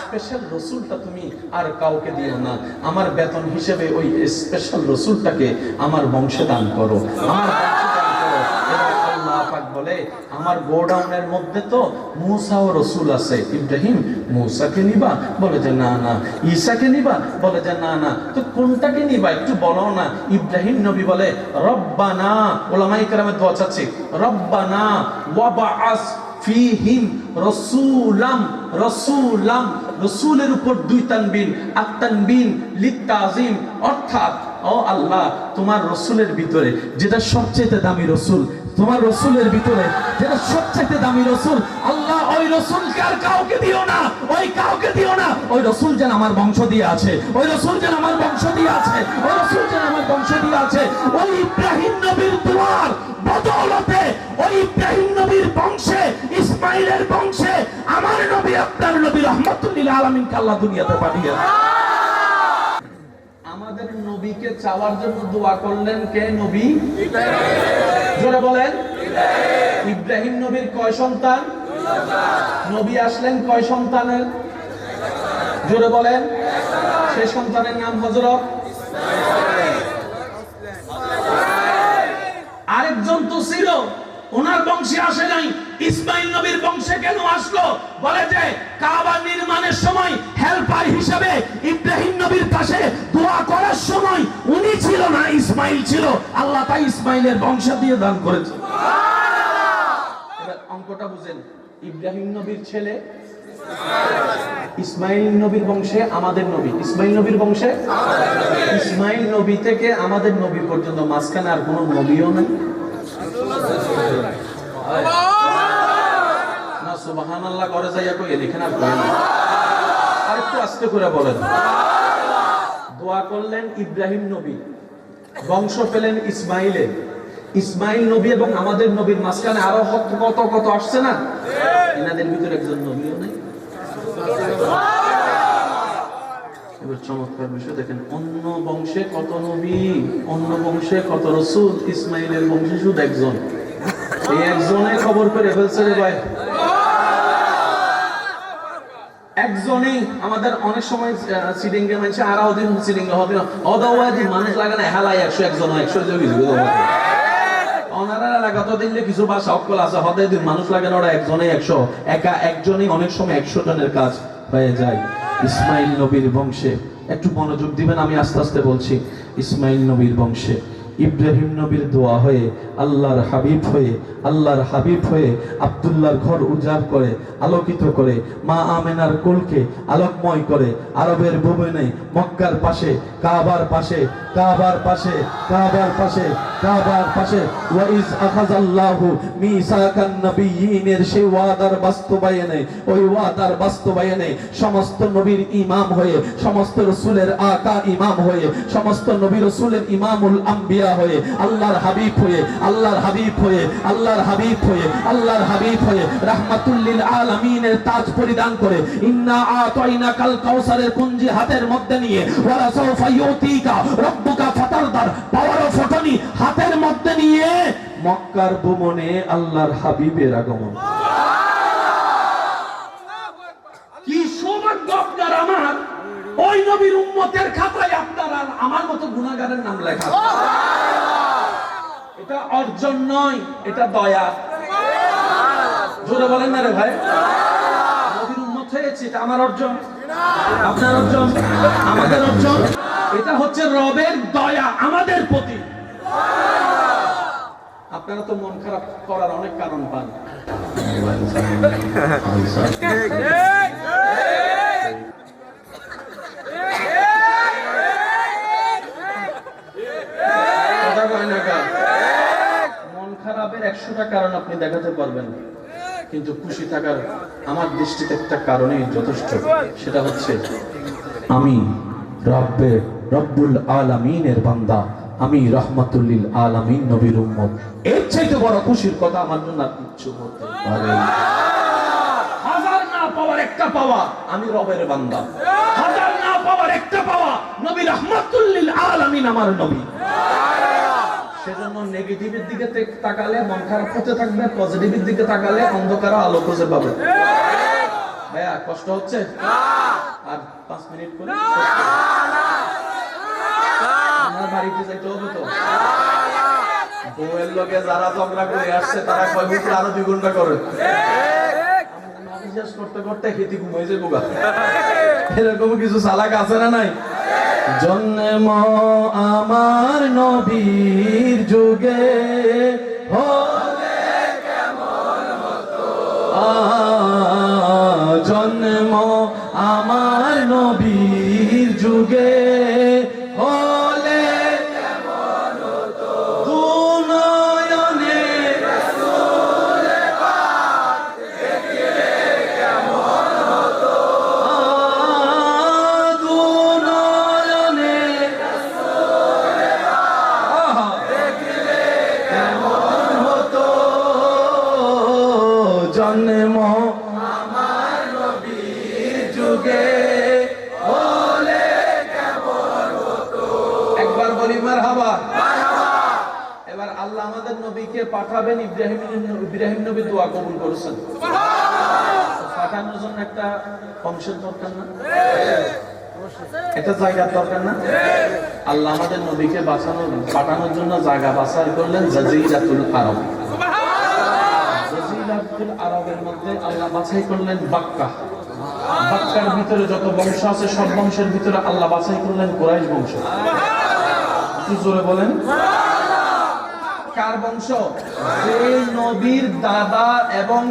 স্পেশাল রসুলটা তুমি আর কাউকে দিও না, আমার বেতন হিসেবে ওই স্পেশাল রসুলটাকে আমার বংশে দান করো, আমার বংশে দান করো। আল্লাহ পাক বলে আমার গোডাউনের মধ্যে তো মূসা ও রসুল আছে। ইব্রাহিম মূসাকে নিবা? বলে যে না না। ঈসাকে নিবা? বলে যে না না। তো কোনটাকে নিবা একটু বলো না। ইব্রাহিম নবী বলে রব্বানা, ওলামায়ে কেরামের দোয়া চাচ্ছে, রব্বানা ওয়াবাআস ফীহিম রাসূলাম। রাসূলাম রাসূলের উপর 2 তানবিন, আত-তানবিন লিত-তাযীম, অর্থাৎ ও আল্লাহ তোমার রাসূলের ভিতরে যেটা সবচেয়ে দামি রাসূল, তোমার রাসূলের ভিতরে যেটা সবচেয়ে দামি রাসূল, আল্লাহ ওই রাসূলকে আর কাউকে দিও না, ওই কাউকে দিও না। ওই রাসূল যেন আমার বংশ দিয়ে আছে, ওই রাসূল যেন আমার বংশ দিয়ে আছে, ওই রাসূল যেন আমার বংশ দিয়ে আছে। ওই ইব্রাহিম নবীর দুয়ার বদৌলতে, ওই ইব্রাহিম নবীর বংশে, ইসমাইলের বংশে আমার নবী আপনার নবী রাহমাতুল লিল আলামিনকে আল্লাহ দুনিয়াতে পাঠিয়েছেন। আমাদের নবীকে চাওয়ার জন্য দোয়া করলেন কে? নবী ইব্রাহিম। জোরে বলেন ইব্রাহিম। ইব্রাহিম নবীর কয় সন্তান? নবী আসলেন কয় সন্তানের? জোরে বলেন। সেই সন্তানের নাম হযরত আরেকজন তো ছিল, ওনার বংশে আসে নাই। ইসমাইল নবীর বংশে কেন আসলো? বলে যে কাবা নির্মাণের সময় হেল্পার হিসেবে ইব্রাহিম নবীর পাশে দোয়া করার সময় উনি ছিল না, ইসমাইল ছিল। আল্লাহ তাই ইসমাইলের বংশ দিয়ে দান করেছে। এবার অঙ্কটা বুঝেন, ইব্রাহিম নবীর ছেলে ইসমাইল নবীর বংশে আমাদের নবী, ইসমাইল নবীর বংশে ইসমাইল নবী থেকে আমাদের নবী পর্যন্ত মাঝখানে আর কোনো নবীও নাই। না সুবহানাল্লাহ করে যাইয়া কই দেখেন আর কই না। আর একটু আস্তে করে বলেন। দোয়া করলেন ইব্রাহিম নবী, বংশ পেলেন ইসমাইলে। ইসমাইল নবী এবং আমাদের নবীর মাঝখানে আরো কত কত আসছে না? এনাদের ভিতরে একজন নবীও নেই। এবার চমৎকার বিষয় দেখেন, অন্য বংশে কত নবী, অন্য বংশে কত রাসূল, ইসমাইলের বংশে শুধু একজন। এই একজনে খবর করে ফেলছে রে ভাই। একজনই আমাদের অনেক সময় সিডিং এ মানছে আর ওদিন সিডিং হবে অদাওয়াজি মানুষ লাগে না হেলাই 101 জন 100 জন কিছু ওনারা লাগাতো দিলে কিছু ভাষা অকল আছে হতে দিন মানুষ লাগে না, ওরা একজনেই 100, একা একজনই অনেক সময় 100 জনের কাজ হয়ে যায়। ইসমাইল নবীর বংশে একটু মনোযোগ দিবেন, আমি আস্তে আস্তে বলছি। ইসমাইল নবীর বংশে ইব্রাহিম নবীর দোয়া হয়ে আল্লাহর হাবিব হয়ে, আল্লাহর হাবিব হয়ে আব্দুল্লাহর ঘর উজাড় করে আলোকিত করে মা আমেনার কোলকে আলোকময় করে আরবের ভূমিনে মক্কার পাশে কাবার পাশে কাবার পাশে কাবার পাশে কাবার পাশে ওয়াইজ আখাযাল্লাহু মিসাকান নবিয়্যিনের সেই ওয়াদার বাস্তবায়নে, ওই ওয়াদার বাস্তবায়নে সমস্ত নবীর ইমাম হয়ে, সমস্ত রাসূলের আকা ইমাম হয়ে, সমস্ত নবী রাসূলের ইমামুল আম্বিয়া হয়ে, আল্লাহর হাবিব হয়ে, আল্লাহর হাবিব হয়ে, আল্লাহর হাবিব হয়ে, আল্লাহর হাবিব হয়ে রাহমাতুল লিল আলামিনের তাজ পরিধান করে ইন্না আতাইনাকাল কাউসারের পুঞ্জি হাতের মধ্যে নিয়ে ওয়ালা সাউফা ইউতিকা রব্বুকা ফাতারদার পাওয়ার অফ ফটনি হাতের মধ্যে নিয়ে মক্কার ভূমনে আল্লাহর হাবিবের আগমন। কি সৌভাগ্য আপনার আমার, ওই নবীর উম্মতের খাতায় আপনার আর আমার মতো গুনাহগারের নাম লেখা। এটা অর্জন নয়, এটা দয়া। জোরে বলেন না রে ভাই। নবীর উম্মত হয়েছে, এটা আমার অর্জন, আপনার অর্জন, আমাদের অর্জন। এটা হচ্ছে রবের দয়া আমাদের প্রতি। আপনারা তো মন খারাপ করার অনেক কারণ পান। মন খারাপের 100টা কারণ আপনি দেখাতে পারবেন, কিন্তু খুশি থাকার আমার দৃষ্টিতে একটা কারণেই যথেষ্ট। সেটা হচ্ছে আমি রব্বুল আলামিনের বান্দা, আমি রহমাতুল্লিল আলামিন নবীর উম্মত। এর চাইতে বড় খুশির কথা আমার জন্য আর কিচ্ছু হতে পারে না। হাজার না পাওয়ার একটা পাওয়া, আমি রবের বান্দা। হাজার না পাওয়ার একটা পাওয়া, নবী রহমাতুল্লিল আলামিন আমার নবী। সেজন্য নেগেটিভের দিকে তাকালে মন খারাপ হতে থাকবে, পজিটিভের দিকে তাকালে অন্ধকার আলো খুঁজে পাবে। ভাইয়া কষ্ট হচ্ছে? আর 5 মিনিট করে আমার বাড়িতে যাইতে হবে তো। বউয়ের লোকে যারা ঝগড়া করে আসছে তারা কয় বছর আরো 2 ঘন্টা করে করতে করতে খেতে ঘুমাই যাবো। এরকম কিছু চালাক আছে না নাই? জন্ম আমার নবীর যুগে হলে কেমন হতো, জন্ম আমার নবীর যুগে হলে কেমন হতো, দুনয়নে রাসূলে পাক দেখলে কেমন হতো, দুনয়নে রাসূলে পাক দেখলে কেমন হতো, জন্ম আমার নবীর যুগে হলে কেমন হতো। একবার বলি মারহাবা। এবার আল্লাহ আমাদের নবীকে পাঠাবেন, ইব্রাহিম নবী দোয়া কবুল করেছেন। পাঠানোর জন্য একটা বংশের দরকার না, একটা জায়গার দরকার না? আল্লাহ আমাদের নবীকে পাঠানোর জন্য জায়গা বাছাই করলেন জাজিরাতুল আরব। জাজিরাতুল আরবের মধ্যে আল্লাহ বাছাই করলেন বাক্কা। বাক্কার ভিতরে যত বংশ আছে সব বংশের ভিতরে আল্লাহ বাছাই করলেন কুরাইশ বংশ। একটু জোরে বলেন। কার বংশ? যে নবীর দাদা এবং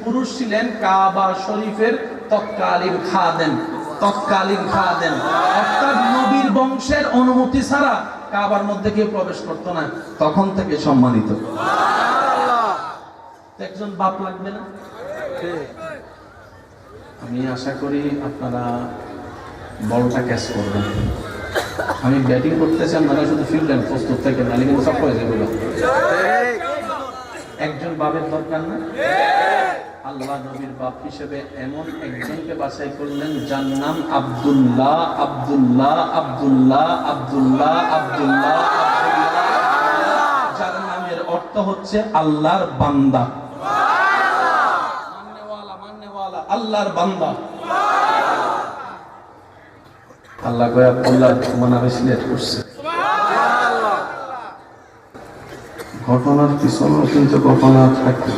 পুরুষ ছিলেন কাবা শরীফের তৎকালীন খাদেম। অর্থাৎ নবীর বংশের অনুমতি ছাড়া কাবার মধ্যে কেউ প্রবেশ করতো না, তখন থেকে সম্মানিত। একজন বাপ লাগবে না? আমি আশা করি আপনারা বলটা ক্যাচ করবেন। আমি ব্যাটিং করতেছি, আপনারা শুধু ফিল্ডেন প্রস্তুত থেকে, নাহলে কিন্তু সব হয়ে যাবে। একজন বাপের দরকার না? আল্লাহ নবীর বাপ হিসেবে এমন একজনকে বাছাই করলেন যার নাম আব্দুল্লাহ। যার নামের অর্থ হচ্ছে আল্লাহর বান্দা। মাননেওয়ালা, আল্লাহর বান্দা। আল্লাহ কয় আব্দুল্লাহ তোমার নামে সিলেক্ট করছে। ঘটনার পিছনেও কিন্তু ঘটনা থাকে।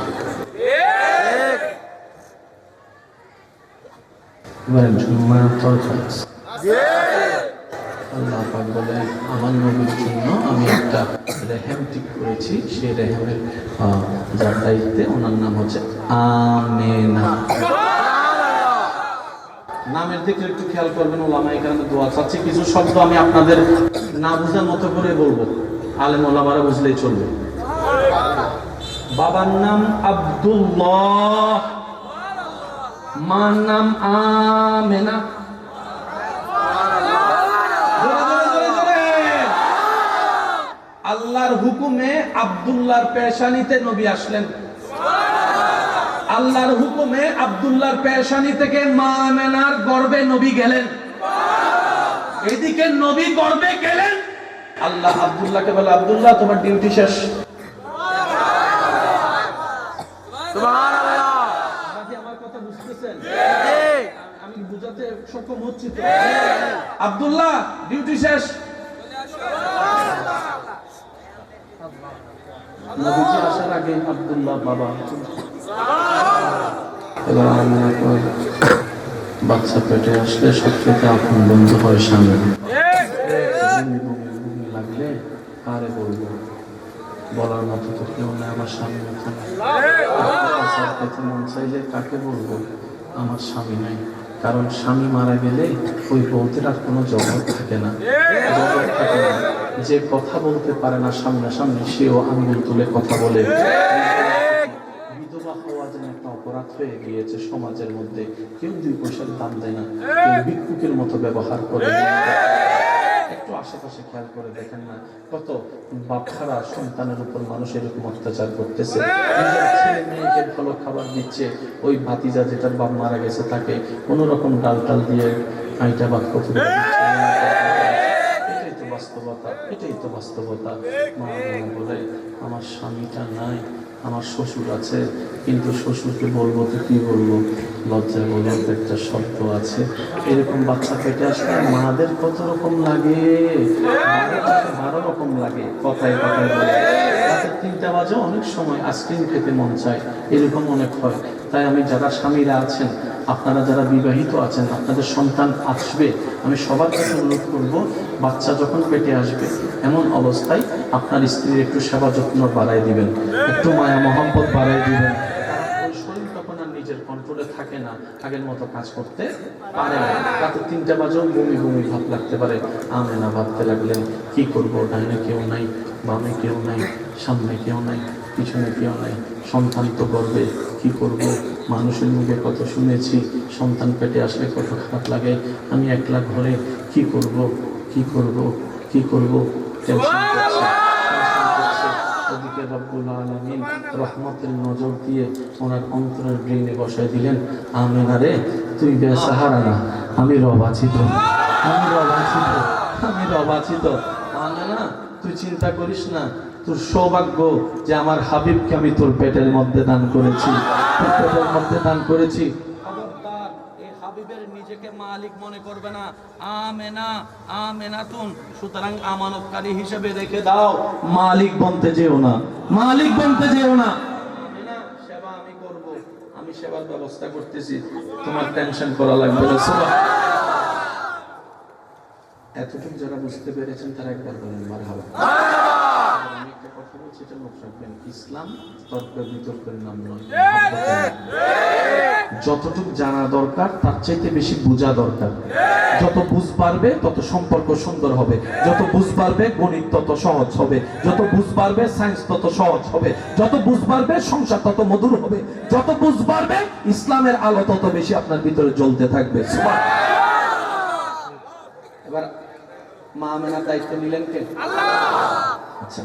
আল্লাহ পাক বলে আমার নবীর জন্য আমি একটা রেহেম ঠিক করেছি, সেই রেহেমের যার দায়িত্বে ওনার নাম হচ্ছে আমেনা। নামের দিকে একটু খেয়াল করবেন। ওলামায়ে কেরামের দোয়া চাচ্ছি। কিছু শব্দ আমি আপনাদের না বুঝার মতো করে বলবো, আলেম ওলামারা বুঝলেই চলবে। বাবার নাম আব্দুল্লাহ, মার নাম আমেনা। আল্লাহর হুকুমে আব্দুল্লাহর পেশানিতে নবী আসলেন। আল্লাহর হুকুমে আব্দুল্লাহর পেশানি থেকে মা আমেনার গর্ভে নবী গেলেন। এদিকে নবী গর্ভে গেলেন, আল্লাহ আব্দুল্লাহকে বলে আব্দুল্লাহ তোমার ডিউটি শেষ। সুবহানাল্লাহ। আমার কথা বুঝতেছেন? আমি বুঝাতে সক্ষম হচ্ছি তো? আব্দুল্লাহ ডিউটি শেষ। নবীজি আসার আগে আব্দুল্লাহ বাবা। এবার আমিনা কয় বাচ্চা পেটে আসলে সবচেয়ে আপন বন্ধু হয় স্বামী। বমি লাগলে কারে বলবো, বলার মতো তো কেউ নেই, আমার স্বামী মন চাইলে কাকে বলবো, আমার স্বামী নাই। কারণ স্বামী মারা গেলে ওই বলতের আর কোনো জবাব থাকে না, জবাব থাকে না। যে কথা বলতে পারে না সামনাসামনি সেও আঙ্গুল তুলে কথা বলে। বিধবা হওয়া যেন একটা অপরাধ হয়ে গিয়েছে সমাজের মধ্যে। কেউ 2 পয়সার দাম দেয় না, কেউ ভিক্ষুকের মতো ব্যবহার করে। একটু আশেপাশে খেয়াল করে দেখেন না, কত বাপখারা সন্তানের উপর মানুষ এরকম অত্যাচার করতেছে। নিজের ছেলে মেয়েকে ভালো খাবার দিচ্ছে, ওই ভাতিজা যেটার বাপ মারা গেছে তাকে কোনো রকম ডাল টাল দিয়ে আইটা ভাত করতে দিচ্ছে। এটাই তো বাস্তবতা, এটাই তো বাস্তবতা। মা বলে আমার স্বামীটা নাই, আমার শ্বশুর আছে, কিন্তু শ্বশুরকে বলবো তো কি বলবো, লজ্জা বলার একটা শব্দ আছে। এরকম বাচ্চা পেটে আসলে মাদের কত রকম লাগে, 12 রকম লাগে, কথায় কথায় বলে। রাতে 3টা বাজে অনেক সময় আইসক্রিম খেতে মন চায়, এরকম অনেক হয়। তাই আমি যারা স্বামীরা আছেন, আপনারা যারা বিবাহিত আছেন, আপনাদের সন্তান আসবে, আমি সবার কাছে অনুরোধ করবো, বাচ্চা যখন পেটে আসবে এমন অবস্থায় আপনার স্ত্রীর একটু সেবা যত্ন বাড়াই দিবেন, একটু মায়া মহব্বত বাড়াই দিবেন। ওই শরীর তখন আর নিজের কন্ট্রোলে থাকে না, আগের মতো কাজ করতে পারে না। রাতে 3টা বাজেও বমি বমি ভাব লাগতে পারে। আমেনা ভাবতে লাগলেন কি করবো, ডাইনে কেউ নাই, বামে কেউ নাই, সামনে কেউ নাই, পিছনে কেউ নাই, সন্তান তো গর্বে, কি করব? মানুষের মুখে কত শুনেছি, সন্তান পেটে আসলে কত খারাপ লাগে, আমি একলা ঘরে কি করব, কি করব, কি করব, টেনশন করছে। ওদিকে রব্বুল আলামিন রহমতের নজর দিয়ে ওনার অন্তরের ব্রেনে বসাই দিলেন, আমেনা রে তুই বেসাহারা না, আমি রব আছি তো, আমি রব আছি তো, আমি রব আছি তো। আমেনা তুই চিন্তা করিস না, তোর সৌভাগ্য যে আমার হাবিবকে আমি তোর পেটের মধ্যে দান করেছি, তোর পেটের মধ্যে দান করেছি। খবরদার এই হাবিবের নিজেকে মালিক মনে করবে না। আমেনা আমেনাতুন, সুতরাং আমানতকারী হিসেবে রেখে দাও, মালিক বনতে যেও না, মালিক বনতে যেও না। আমেনা সেবা আমি করব, আমি সেবার ব্যবস্থা করতেছি, তোমার টেনশন করা লাগবে না। এতটুকু যারা বুঝতে পেরেছেন তারা একবার বলেন মারহাবা। আমি একটা কথা বলছি, এটা নোট রাখবেন, ইসলাম তর্ক বিতর্কের নাম নয়। যতটুকু জানা দরকার তার চাইতে বেশি বোঝা দরকার। যত বুঝ পারবে তত সম্পর্ক সুন্দর হবে, যত বুঝ পারবে গণিত তত সহজ হবে, যত বুঝ পারবে সায়েন্স তত সহজ হবে, যত বুঝ পারবে সংসার তত মধুর হবে, যত বুঝ পারবে ইসলামের আলো তত বেশি আপনার ভিতরে জ্বলতে থাকবে। এবার মা আমেনার দায়িত্ব নিলেন কে? আল্লাহ। আচ্ছা,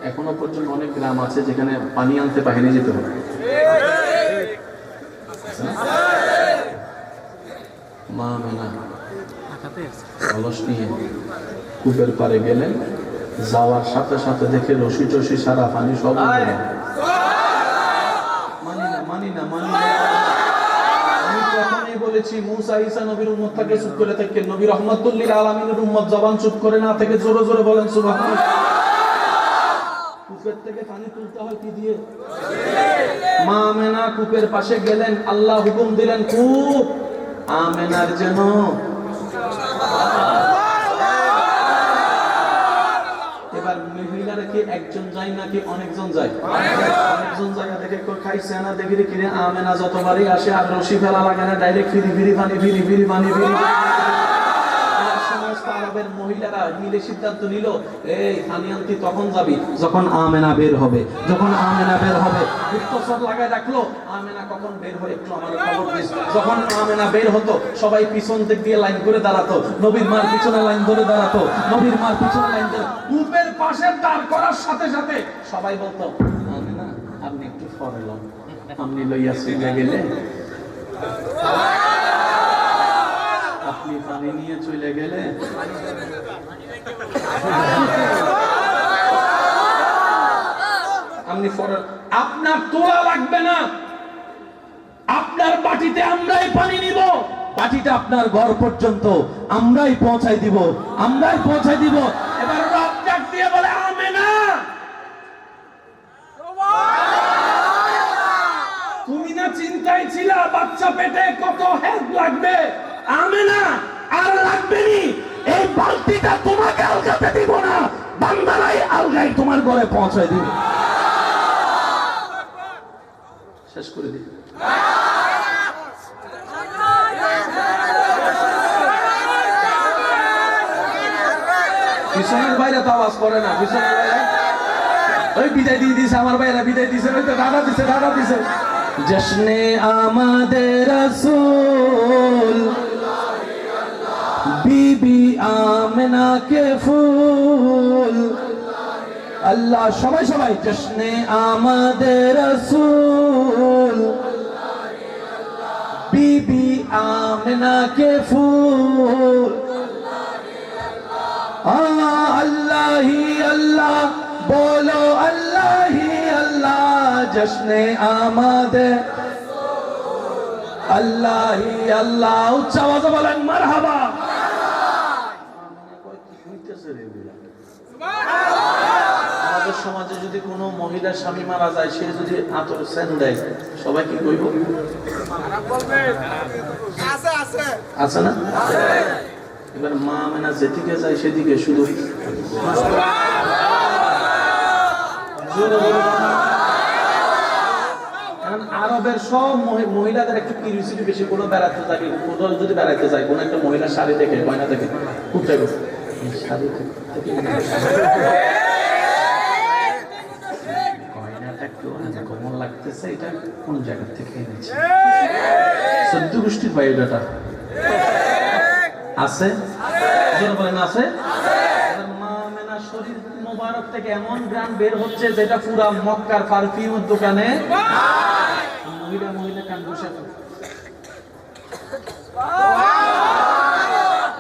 এখনো পর্যন্ত অনেক গ্রাম আছে যেখানে পানি আনতে বাহিরে যেতে হবে। মা আমেনা অলস নিয়ে কূপের পাড়ে গেলেন, যাওয়ার সাথে সাথে দেখে রশি টসি সারা পানি সব মানি না, মানি না, মানি না। আমি প্রথমেই বলেছি মুসা ঈসা নবীর উম্মত থেকে চুপ করে থাকেন, নবী রহমাতুল লিল আলামিনের উম্মত জবান চুপ করে না থেকে জোরে জোরে বলেন সুবহানাল্লাহ। কূপের থেকে পানি তুলতে হয় কি দিয়ে? মা আমেনা কূপের পাশে গেলেন, আল্লাহ হুকুম দিলেন কূপ আমেনার যেন এবার মহিলারা কি একজন যায় নাকি অনেকজন যায়? অনেকজন যায়। দেখে খাইছে না, দেখি কিনে আমেনা যতবারই আসে আর রশি ফেলা লাগে না, ডাইরেক্ট ফিরি ফিরি পানি, ফিরি ফিরি পানি, ফিরি। সমস্ত আরবের মহিলারা মিলে সিদ্ধান্ত নিল, এই পানি আনতে তখন যাবি যখন আমেনা বের হবে, যখন আমেনা বের হবে। গুপ্তচর লাগায় রাখলো, আমেনা কখন বের হয় একটু আমাদের খবর দিস। যখন আমেনা বের হতো সবাই পিছন দিক দিয়ে লাইন করে দাঁড়াতো, নবীর মার পিছনে লাইন ধরে দাঁড়াতো, নবীর মার পিছনে লাইন ধরে কূপের পাশে দাঁড় করার সাথে সাথে সবাই বলতো, আমেনা আপনি একটু পরে লন, আপনি লইয়া চলে গেলে, আপনি পানি নিয়ে চলে গেলে আপনি আপনার তোলা লাগবে না, আপনার বাটিতে আমরাই পানি নিব। পাঠিটা আপনার ঘর পর্যন্ত আমরাই পৌঁছাই দিব, আমরাই পৌঁছাই দিব। এবার রব ডাক দিয়ে বলে আমেনা, তুমি না চিন্তায় ছিলা বাচ্চা পেটে কত হেল্প লাগবে, আমেনা আর লাগবে নি, এই বালতিটা তোমাকে আলগাতে দিব না, বান্দারাই আলগাই তোমার ঘরে পৌঁছাই দিবে। শেষ করে দিই। পিছনের বাইরে তো আওয়াজ করে না, পিছনের বাইরে ওই বিদায় দিয়ে দিছে, আমার বাইরে বিদায় দিছে, ওই তো দাদা দিছে, দাদা দিছে। জশ্নে আমাদের রাসূল বিবি আমেনা কে ফুল, আল্লাহ সবাই সবাই জশ্নে আমাদের রাসূল বিবি আমেনা কে ফুল, अल्लाह ही अल्लाह बोलो, अल्लाह ही अल्लाह जश्ने आमदे, अल्लाह ही अल्लाह। उच्च आवाज़ে বলেন মারহাবা। আমাদের সমাজে যদি কোনো মহিলা স্বামী মারা যায়, সে যদি আতর সেন দেয়, সবাই কি কইব? আছে না? এবার মা আমেনা যেদিকে যায় সেদিকে শুধু আরবের সব মহিলাদের একটু কিউরিওসিটি বেশি, কোনো বেড়াতে যায়, কোথাও যদি বেড়াতে যায়, কোনো একটা মহিলা শাড়ি দেখে, গয়না দেখে, কোথায় গেছে শাড়ি গয়নাটা একটু কমন লাগতেছে, এটা কোন জায়গা থেকে এনেছে? সদ্য গোষ্ঠীর বায়োডাটা আছে, বলেন আছে। মা আমেনার শরীর মোবারক থেকে এমন গ্রাম বের হচ্ছে যেটা পুরা মক্কার পারফিউমের দোকানে মহিলা মহিলা কান বসে,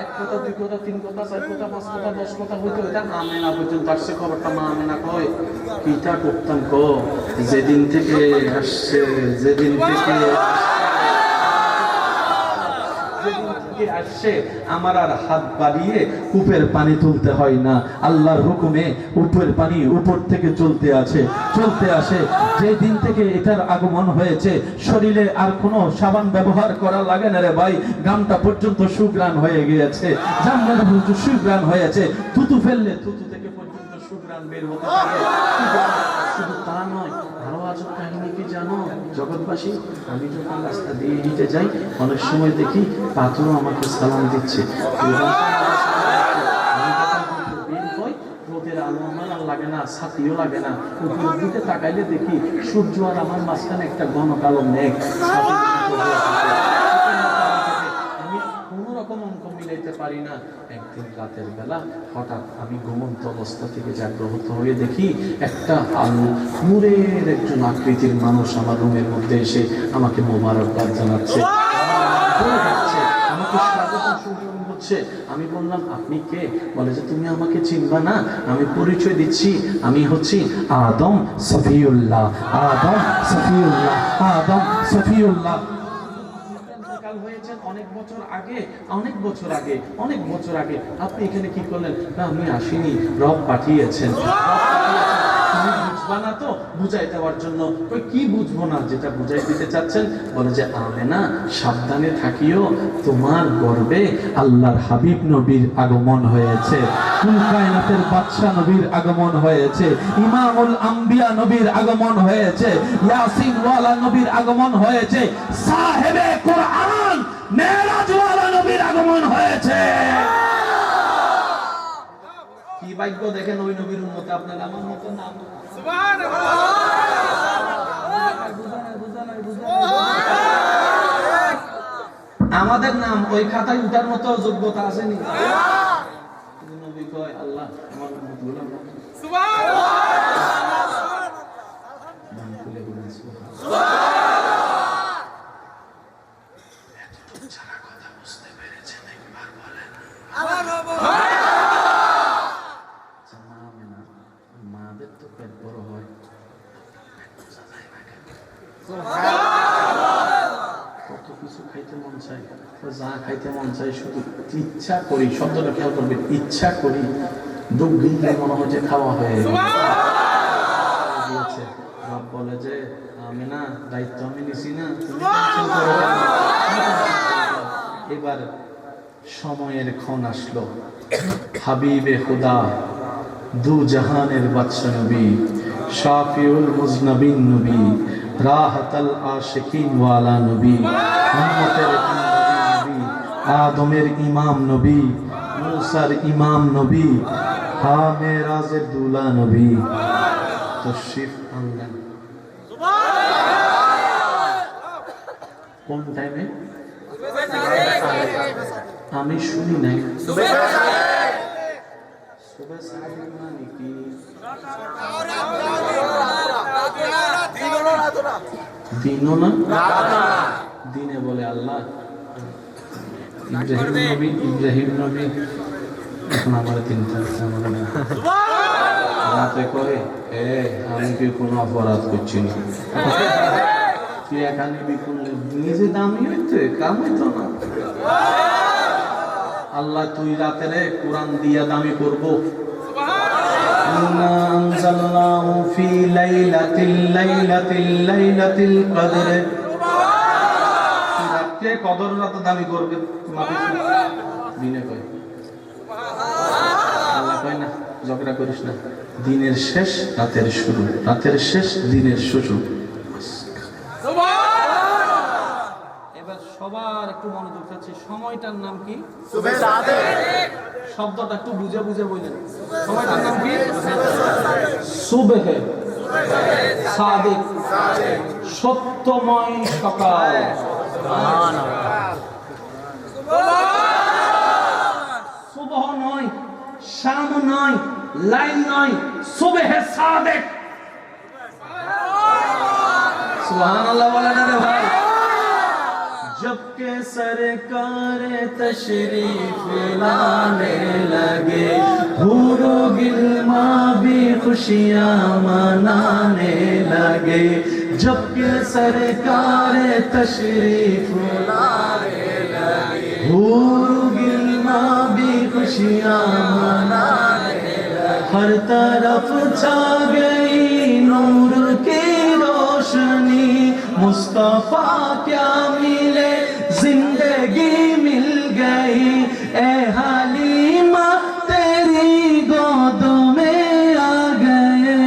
এক কথা, দুই কথা, তিন কথা, চার কথা, পাঁচ কথা, 10 কথা হইতে হইতে আমেনা পর্যন্ত আসছে খবরটা। মা আমেনা কয় কিটা করতাম কো, যেদিন থেকে আসছে, যেদিন থেকে আসছে আমার আর হাত বাড়িয়ে কূপের পানি তুলতে হয় না, আল্লাহর হুকুমে উপরের পানি উপর থেকে চলতে আছে, চলতে আসে। যে দিন থেকে এটার আগমন হয়েছে, শরীরে আর কোনো সাবান ব্যবহার করা লাগে না রে ভাই, গামটা পর্যন্ত সুগ্রাণ হয়ে গিয়েছে, জামদানি পর্যন্ত সুগ্রাণ হয়েছে, থুতু ফেললে থুতু থেকে পর্যন্ত সুগ্রাণ বের হতে থাকে। শুধু তা নয়, আরো আজব কাহিনী কি জানো জগৎবাসী? আমি যখন রাস্তা দিয়ে হেঁটে যাই, অনেক সময় দেখি পাথরও আমাকে সালাম দিচ্ছে। রোদের আলো আমার আর লাগে না, ছাতিও লাগে না, উপরের দিকে তাকাইলে দেখি সূর্য আর আমার মাঝখানে একটা ঘন কালো মেঘ। আমি কোনো রকম অঙ্ক মিলাইতে পারি না। একদিন রাতের বেলা হঠাৎ আমি ঘুমন্ত অবস্থা থেকে জাগ্রত হয়ে দেখি একটা নূরের একজন আকৃতির মানুষ আমার রুমের মধ্যে এসে আমাকে মোবারকবাদ জানাচ্ছে, আমাকে স্বাগত করছে। আমি বললাম আপনি কে? বলে যে তুমি আমাকে চিনবা না, আমি পরিচয় দিচ্ছি, আমি হচ্ছি আদম সফিউল্লাহ, আদম সফিউল্লাহ, আদম সফিউল্লাহ। হয়েছেন অনেক বছর আগে, অনেক বছর আগে, অনেক বছর আগে। আপনি এখানে কি করলেন? না আমি আসিনি, রব পাঠিয়েছেন। তুমি বুঝবা না তো বুঝাই দেওয়ার জন্য। কি বুঝবো না, যেটা বুঝাই দিতে চাচ্ছেন। বলে যে আমেনা সাবধানে থাকিও, তোমার গর্বে আল্লাহর হাবিব নবীর আগমন হয়েছে, কুল কায়নাতের বাদশা নবীর আগমন হয়েছে, ইমামুল আম্বিয়া নবীর আগমন হয়েছে, ইয়াসিন ওয়ালা নবীর আগমন হয়েছে, সাহেবে কোরআন মেরাজ ওয়ালা নবীর আগমন হয়েছে। কি ভাগ্য দেখেন ওই নবীর উম্মত আপনার আমার মতো নাম। সুবহানাল্লাহ। আমাদের নাম ওই খাতায় উঠার মতো যোগ্যতা আসেনি। নবী কয় আল্লাহ আমার উম্মতগুলো সুবহানাল্লাহ। নাম খুলে বলেন সুবহানাল্লাহ। এতটুকু যারা কথা বুঝতে পেরেছেন একবার বলেন আবার হবে। মাদের তো পেট বড় হয়, কত কিছু খাইতে খাইতে মন চায়, যা খাইতে মন চায় শুধু ইচ্ছা করি, শব্দটা খেয়াল করবেন, ইচ্ছা করি, দুঃখ গিললে মনে হয় যে খাওয়া হয়ে গিয়েছে। রব বলে যে আমি না, দায়িত্ব আমি নিছি না, তুমি টেনশন করো না। এবার সময়ের ক্ষণ আসলো, হাবিবে খুদা, দু জাহানের বাদশা নবী, শাফিউল মুজনবিন নবী, রাহতাল আশিকিন ওয়ালা নবী, উম্মতের নবী, আদমের ইমাম নবী, মুসার ইমাম নবী, মেরাজের দুলা নবী তশরিফ আনলেন। কোন টাইমে আমি শুনি নাই, দিনও না, দিনে বলে আল্লাহ ইব্রাহিম নবী এখন আমার চিন্তা রাতে কয়ে আমি কি কোনো অপরাধ করছি না, তুই এখানে বিপুলে নিজে দামি হইতে কাম হইতো না। আল্লাহ তুই রাতে রে কোরআন দিয়া দামি করবো, কদর রাতে দামি করবে, দিনে কয় আল্লাহ কয় না ঝগড়া করিস না, দিনের শেষ রাতের শুরু, রাতের শেষ দিনের শুরু। এবার সবার একটু মনোযোগ চাচ্ছি, সময়টার নাম কি? শব্দটা একটু বুঝে বুঝে বললেন, সময়টার নাম কি? সুবহে সাদিক, সত্যময় সকাল। সুবহ নয়, শাম নয়, লাইল নয়, সুবহে সাদিক। সুবহানাল্লাহ বলেন রে ভাই। जब के सरकार तशरीफ लाने लगे, हूरो गिल्मा भी खुशियां मनाने लगे, जब के सरकार तशरीफ लाने लगे, हूरो गिल्मा भी खुशियां मनाने लगे, हर तरफ छा गई नूर की रोशनी, मुस्तफा क्या मिले जिंदगी मिल गई, ए हलीमा तेरी गोद में आ गए,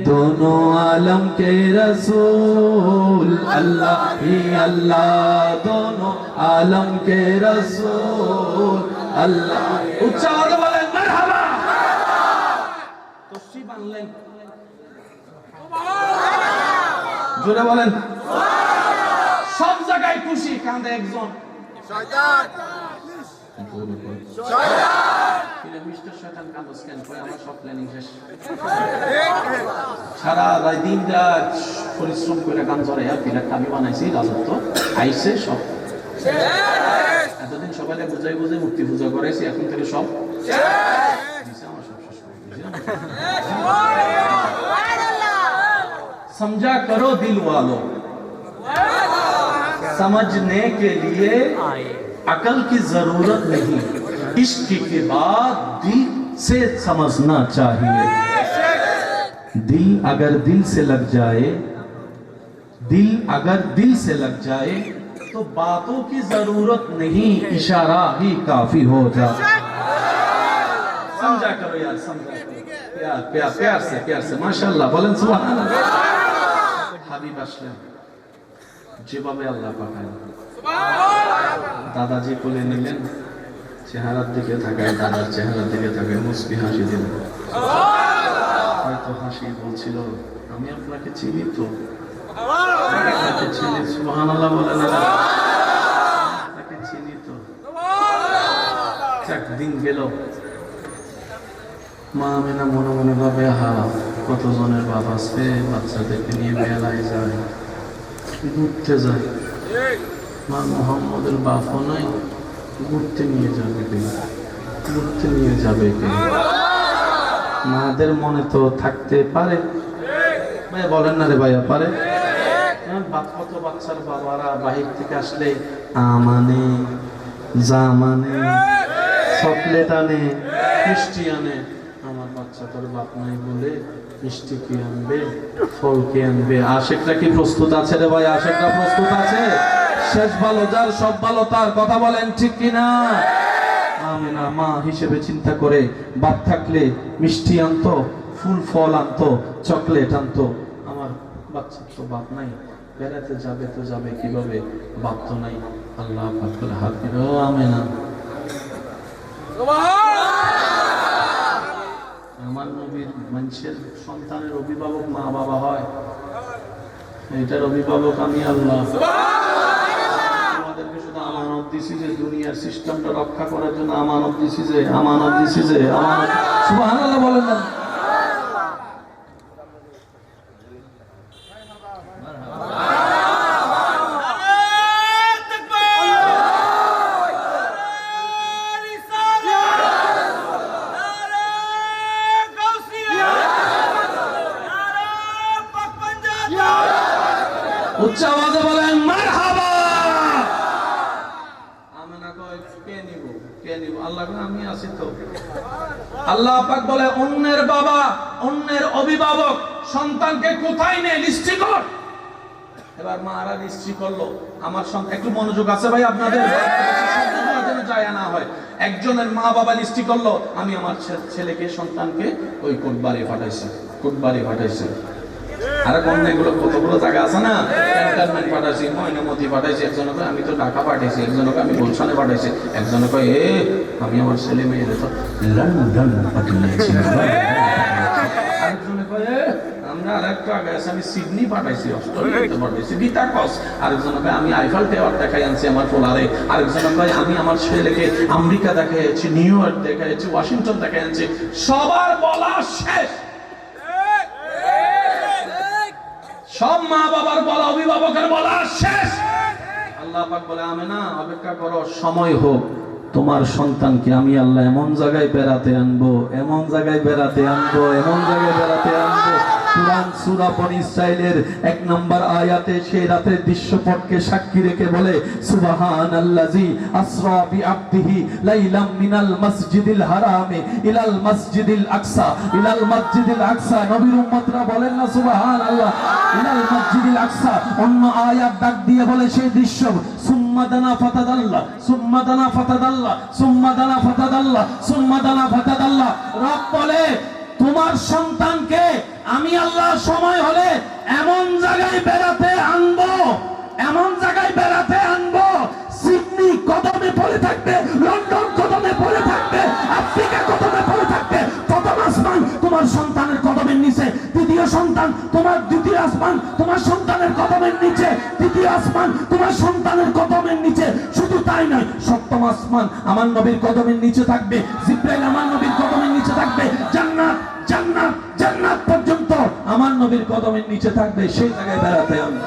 दोनों आलम के रसूल अल्लाह ही अल्लाह, दोनों आलम के रसूल अल्लाह। उच्चारण बोलें मरहबा। तशरीफ आनलेন, জোরে বলেন, সব জায়গায় খুশি, কাঁদে একজন শয়তান। মিস্টার শয়তান কাঁদোস কেন? কই আমার সব প্ল্যানিং শেষ, সারা দিন রাত পরিশ্রম করে গান ধরে বিরাট কাবি বানাইছি, রাজত্ব আইছে সব এতদিন সকালে বুঝাই বুঝে মূর্তি পূজা করেছি, এখন থেকে সব আমার সব শেষ করে समझा करो दिल वालों, समझने के लिए अकल की जरूरत नहीं, इश्क के बाद दिल से समझना चाहिए। दिल अगर दिल से लग जाए, दिल अगर दिल से लग जाए तो बातों की जरूरत नहीं, इशारा ही काफी हो जाए। समझा करो यार, समझा करो, प्यार प्यार प्यार से माशाल्लाह बोलें सुबहानाल्लाह। হাবিব আসলেন যেভাবে আল্লাহ পাঠায়, দাদাজি কোলে নিলেন, চেহারার দিকে তাকায়, দাদার চেহারার দিকে তাকায়, মুস্কি হাসি দিলেন। হয়তো হাসি বলছিল আমি আপনাকে চিনি তো, চিনি, সুবহানাল্লাহ বলেন, আপনাকে চিনি তো। একদিন গেল, মা আমিনা মনে মনে ভাবে কতজনের বাপ আছে, বাচ্চাদেরকে নিয়ে মেলায় যায়, ঘুরতে যায়, মা মোহাম্মদের বাপও নাই, ঘুরতে নিয়ে যাবে কে, ঘুরতে নিয়ে যাবে কে? মাদের মনে তো থাকতে পারে, ভাই বলেন না রে ভাইয়া, পারে? কত বাচ্চার বাবারা বাহির থেকে আসলে আমানে জামানে চকলেট আনে মিষ্টি আনে, আমার বাচ্চা তোর বাপ নাই বলে মিষ্টি কি আনবে, ফল কি আনবে। আশেকরা কি প্রস্তুত আছে রে ভাই? আশেকরা প্রস্তুত আছে? শেষ ভালো যার, সব ভালো তার, কথা বলেন ঠিক কিনা? আমিনা মা হিসেবে চিন্তা করে বাপ থাকলে মিষ্টি আনতো, ফুল ফল আনতো, চকলেট আনতো। আমার বাচ্চা তো বাপ নাই, বেড়াতে যাবে তো যাবে কিভাবে, বাপ তো নাই। আল্লাহ পাক বলে হাত দিল, আমিনা আমার নবীর মানুষের সন্তানের অভিভাবক মা বাবা হয়, এটার অভিভাবক আমি আল্লাহ। আমাদেরকে শুধু আমানত দিছি যে দুনিয়ার সিস্টেমটা রক্ষা করার জন্য আমানত দিছি যে আমানত সুবহানাল্লাহ বলেন না? উচ্চ আওয়াজে বলেন মারহাবা। আমিনা কয় কে নিব? আল্লাহ কয় আমি আছি তো। আল্লাহ পাক বলে অন্যের বাবা, অন্যের অভিভাবক সন্তানকে কোথায় নেয় লিস্টি কর। এবার মারা লিস্টি করলো, আমার সন্তান, একটু মনোযোগ আছে ভাই আপনাদের, যায় না হয়। একজনের মা বাবা লিস্টি করলো, আমি আমার ছেলেকে সন্তানকে ওই কোটবাড়ি ফাটাইছি। আর কোন এগুলো কতগুলো জায়গা আছে না, ক্যান্টনমেন্ট পাঠাইছি, ময়নামতি পাঠাইছি, একজনকে আমি তো ঢাকা পাঠাইছি, একজনকে আমি গুলশানে পাঠাইছি, একজনকে আমি আমার ছেলে মেয়েদের তো লন্ডন পাঠিয়েছি, আরেকজনে কয়ে আমরা আরেকটু আগে আছে আমি সিডনি পাঠাইছি, অস্ট্রেলিয়াতে পাঠাইছি, গীতাকস, আরেকজনকে আমি আইফেল টাওয়ার দেখাই আনছি আমার পোলারে, আরেকজনকে আমি আমার ছেলেকে আমেরিকা দেখাইছি, নিউ ইয়র্ক দেখাইছি, ওয়াশিংটন দেখাই আনছি। সবার বলা শেষ, সব মা বাবার বলা, অভিভাবকের বলা শেষ। আল্লাহ পাক বলে আমিনা অপেক্ষা করো, সময় হোক, তোমার সন্তানকে আমি আল্লাহ এমন জায়গায় বেড়াতে আনবো, এমন জায়গায় বেড়াতে আনবো, এমন জায়গায় বেড়াতে আনবো। কুরআন সূরা বনী ইসরাঈলের 1 নম্বর আয়াতে সেই রাতের দৃশ্যপটকে সাক্ষী রেখে বলে সুবহানাল্লাযী আসরা বিআবদিহি লাইলাম মিনাল মাসজিদিল হারামে ইলাল মাসজিদিল আকসা, ইলাল মাসজিদিল আকসা। নবীর উম্মতরা বলেন না সুবহানাল্লাহ, ইলাল মাসজিদিল আকসা। অন্য আয়াত ডাক দিয়ে বলে সেই দৃশ্য সুম্মা দানা ফাতাদাল্লাহ, সুম্মা দানা ফাতাদাল্লাহ, সুম্মা দানা ফাতাদাল্লাহ, সুম্মা দানা ফাতাদাল্লাহ। রব বলে তোমার সন্তানকে আমি আল্লাহ সময় হলে এমন জায়গায় বেড়াতে আনবো, এমন জায়গায় বেড়াতে আনবো, সিডনি কদমে পড়ে থাকবে, লন্ডন কদমে পড়ে থাকবে, আফ্রিকা কদমে পড়ে থাকবে। প্রথম আসমান তোমার সন্তানের কদমের নিচে, দ্বিতীয় সন্তান তোমার দ্বিতীয় আসমান তোমার সন্তানের কদমের নিচে, তৃতীয় আসমান তোমার সন্তানের কদমের নিচে। শুধু তাই নয়, সপ্তম আসমান আমার নবীর কদমের নিচে থাকবে, জিবরাইল আমার নবীর কদমের নিচে থাকবে, জান্নাত জান্নাত জান্নাত পর্যন্ত আমার নবীর কদমের নিচে থাকবে। সেই জায়গায় বেড়াতে আমি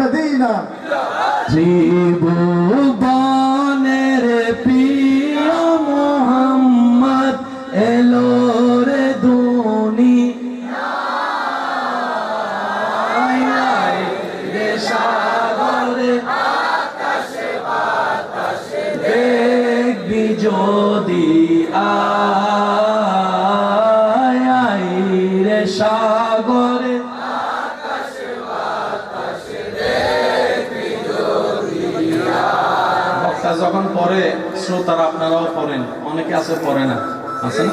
মদিনা ত্রিভুবনের প্রিয় মুহাম্মদ এলো রে দুনিয়ায়, সাগরে আকাশে বাতাসে দেখবি যদি আয় রে সাগরে যখন পড়ে শ্রোতারা আপনারাও পড়েন, অনেকে আছে পড়ে না, আছে না?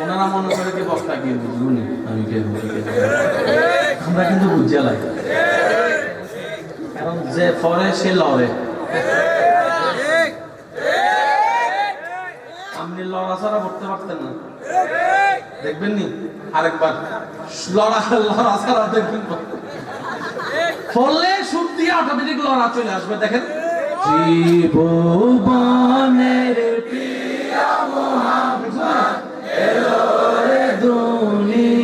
ওনারা মনে করে কি বক্তা কি বুঝবুনি আমি কে, আমরা কিন্তু বুঝিয়া লাগে, কারণ যে পড়ে সে লড়ে। আপনি লড়া ছাড়া পড়তে পারতেন না, দেখবেন নি আরেকবার লড়া ছাড়া দেখবেন, পড়লে সুর দিয়ে অটোমেটিক লড়া চলে আসবে। দেখেন ত্রিভুবনের প্রিয় মুহাম্মদ এলো রে দুনিয়ায়,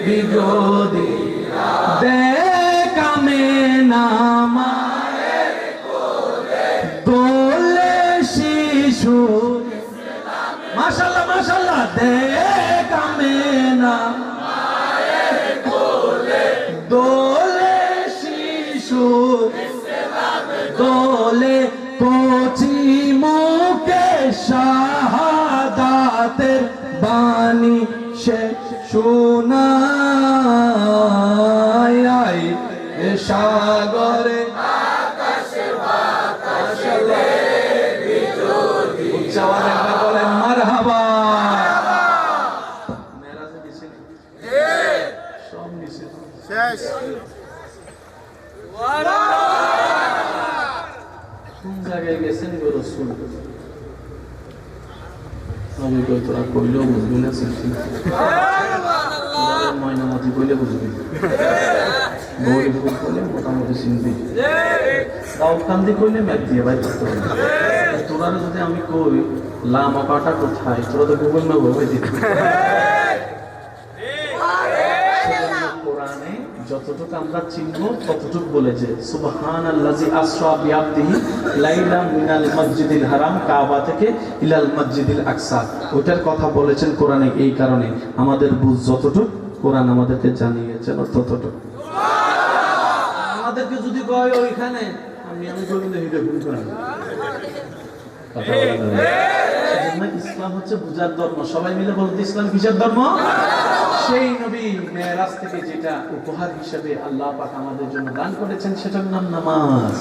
বিগোদি দেখামে নামা দোলে শিশু মাশাআল্লাহ মাশাআল্লাহ দেখামে না দোলে শিশু দোলে কোচি মুখে শাহাদাতের বাণী সে শোনায় সাগরে উচ্চাওয়াজ একবার বলেন মারহাবা। মেরাজে গেছেন সব নিচে শেষ কোন জায়গায় গেছেন গো রাসূল? আমি কই তোরা কইলেও বুঝবি না শিখছি ময়নামতি কইলে বুঝবি বই ফুল কইলে মোটামুটি চিনবি দাউদকান্দি কইলে ম্যাপ দিয়ে ভাই করতে হবে। তোরা যদি আমি কই লামাকাটা কোথায় তোরা তো গুগল ম্যাপ হবে দিবি। কোরআনে যতটুকু আমরা চিনবো ততটুকু বলেছে সুবহানাল্লাযী আসরা বিআবদিহি লাইলাম মিনাল মসজিদিল হারাম কাবা থেকে ইলাল মসজিদিল আকসা। ওটার কথা বলেছেন কোরআনে এই কারণে আমাদের বুঝ যতটুকু কোরআন আমাদেরকে জানিয়েছেন ততটুকু। আমাদেরকে যদি কয় ওইখানে আমি গোবিন্দ হিরে ভুল করি ইসলাম হচ্ছে বুঝার ধর্ম। সবাই মিলে বলতে ইসলাম কিসের ধর্ম? সেই নবী মেরাজ থেকে যেটা উপহার হিসেবে আল্লাহ পাক আমাদের জন্য দান করেছেন সেটার নাম নামাজ।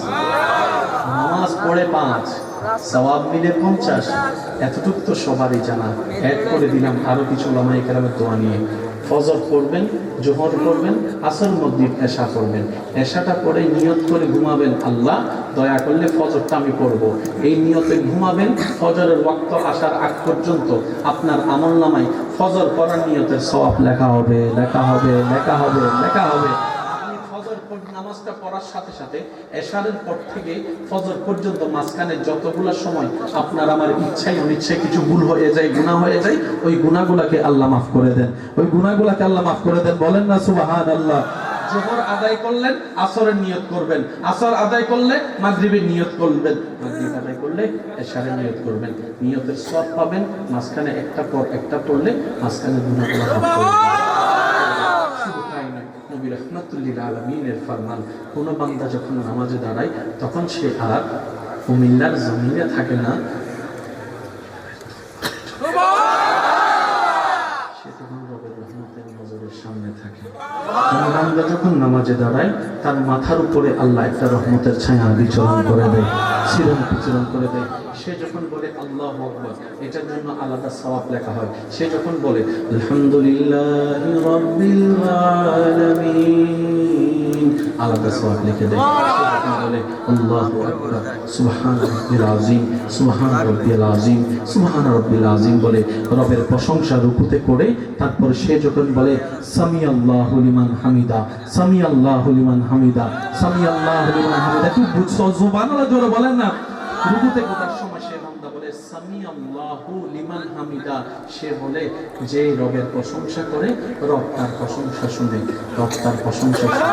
নামাজ পড়ে 5 সওয়াব মিলে 50। এতটুকু তো সবারই জানা। অ্যাড করে দিলাম আরো কিছু উলামায়ে কেরামের দোয়া নিয়ে। ফজর পড়বেন, জোহর পড়বেন, আসর মাগরিব এশা পড়বেন। এশাটা পড়ে নিয়ত করে ঘুমাবেন আল্লাহ দয়া করলে ফজরটা আমি পড়ব। এই নিয়তে ঘুমাবেন। ফজরের ওয়াক্ত আসার আগ পর্যন্ত আপনার আমলনামায় ফজর পড়ার নিয়তের সওয়াব লেখা হবে লেখা হবে লেখা হবে লেখা হবে। আপনি ফজর নামাজটা পড়ার সাথে সাথে এশারের পর থেকে ফজর পর্যন্ত মাঝখানে যতগুলো সময় আপনার আমার ইচ্ছায় অনিচ্ছায় কিছু ভুল হয়ে যায়, গুনাহ হয়ে যায়, ওই গুনাহগুলোকে আল্লাহ মাফ করে দেন। ওই গুনাহগুলোকে আল্লাহ মাফ করে দেন। বলেন না সুবহানাল্লাহ। জোহর আদায় করলেন আসরের নিয়ত করবেন, আসর আদায় করলে মাগরিবের নিয়ত করবেন, মাগরিব আদায় করলে এশারের নিয়ত করবেন। নিয়তের সওয়াব পাবেন। মাঝখানে একটা পর একটা পড়লে মাঝখানে গুনাহগুলো মাফ করে দেন। নবী রাহমাতুল্লিল আলামিনের ফরমান, কোন বান্দা যখন নামাজে দাঁড়ায় তখন সে আর কুমিল্লার জমিনে থাকে না, সে তখন রবের রহমতের নজরের সামনে থাকে। বান্দা যখন নামাজে দাঁড়ায় তার মাথার উপরে আল্লাহ একটা রহমতের ছায়া বিচরণ করে দেয়, শিরন বিচরণ করে দেয়। সে যখন বলে আল্লাহু আকবার এটার জন্য আলাদা সওয়াব লেখা হয়। সে যখন বলে আলহামদুলিল্লাহি রাব্বিল আলামিন আলাদা সওয়াব লিখে দেয়। সে যখন বলে আল্লাহু আকবার সুবহান রাব্বিল আযীম সুবহান রাব্বিল আযীম সুবহান রাব্বিল আযীম বলে রবের প্রশংসা রুকুতে করে তারপর সে যখন বলে সামি আল্লাহু লিমান হামিদা সামি আল্লাহু লিমান হামিদা সামি আল্লাহু লিমান হামিদা। কি বুঝছো? সুবহানাল্লাহ জোরে বলেন না। রুকুতে কোথার সময় সে বান্দা বলে সামি আল্লাহু লিমান হামিদা। সে বলে যে রবের প্রশংসা করে রব তার প্রশংসা শুনে, রব তার প্রশংসা শুনে।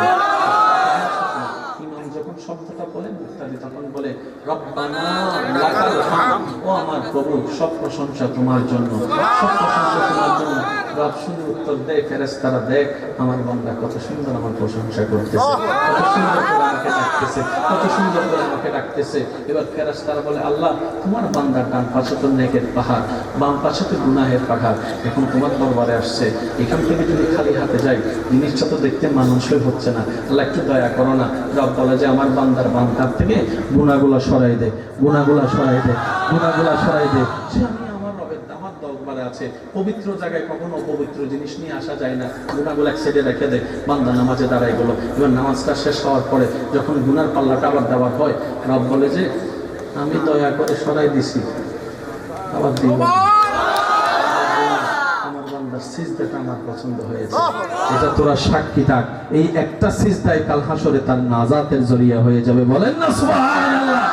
ইমাম যখন শব্দটা বলে মুক্তাদি তখন বলে রব্বানা লাকাল হামদ। ও আমার প্রভু সব প্রশংসা তোমার জন্য, সব প্রশংসা তোমার জন্য। রব শুনে উত্তর দেয় ফেরেশতারা দেখ আমার বান্দা কত সুন্দর আমার প্রশংসা করতেছে, কত সুন্দর করে আমাকে ডাকতেছে, কত সুন্দর করে আমাকে ডাকতেছে। এবার ফেরেশতারা বলে আল্লাহ তোমার বান্দার ডান পাশে তো নেকের পাহাড়, বাম পাশে তো গুনাহের পাহাড়, এখন তোমার দরবারে আসছে, এখান থেকে যদি খালি হাতে যাই জিনিসটা তো দেখতে মানুষই হচ্ছে না, আল্লাহ একটু দয়া করো না। রব বলে যে আমার বান্দার বাম হাত থেকে গুনাহগুলো সরাই দে, গুনাহগুলো সরাই দে, গুনাহগুলো সরাই দে। সে আমি আমার রবের আমার দরবারে আছে। পবিত্র জায়গায় কখনো অপবিত্র জিনিস নিয়ে আসা যায় না। গুনাহগুলো এক সাইডে রেখে দে। বান্দা নামাজে দাঁড়াই গেল। এবার নামাজটা শেষ হওয়ার পরে যখন গুনার পাল্লাটা আবার দেওয়ার হয় রব বলে যে আমি দয়া করে সরাই দিছি, আবার দিব। আমার বান্দার সিজদাটা আমার পছন্দ হয়েছে, এটা তোরা সাক্ষী থাক। এই একটা সিজদায় কাল হাসরে তার নাজাতের জরিয়া হয়ে যাবে। বলেন না সুবহানাল্লাহ।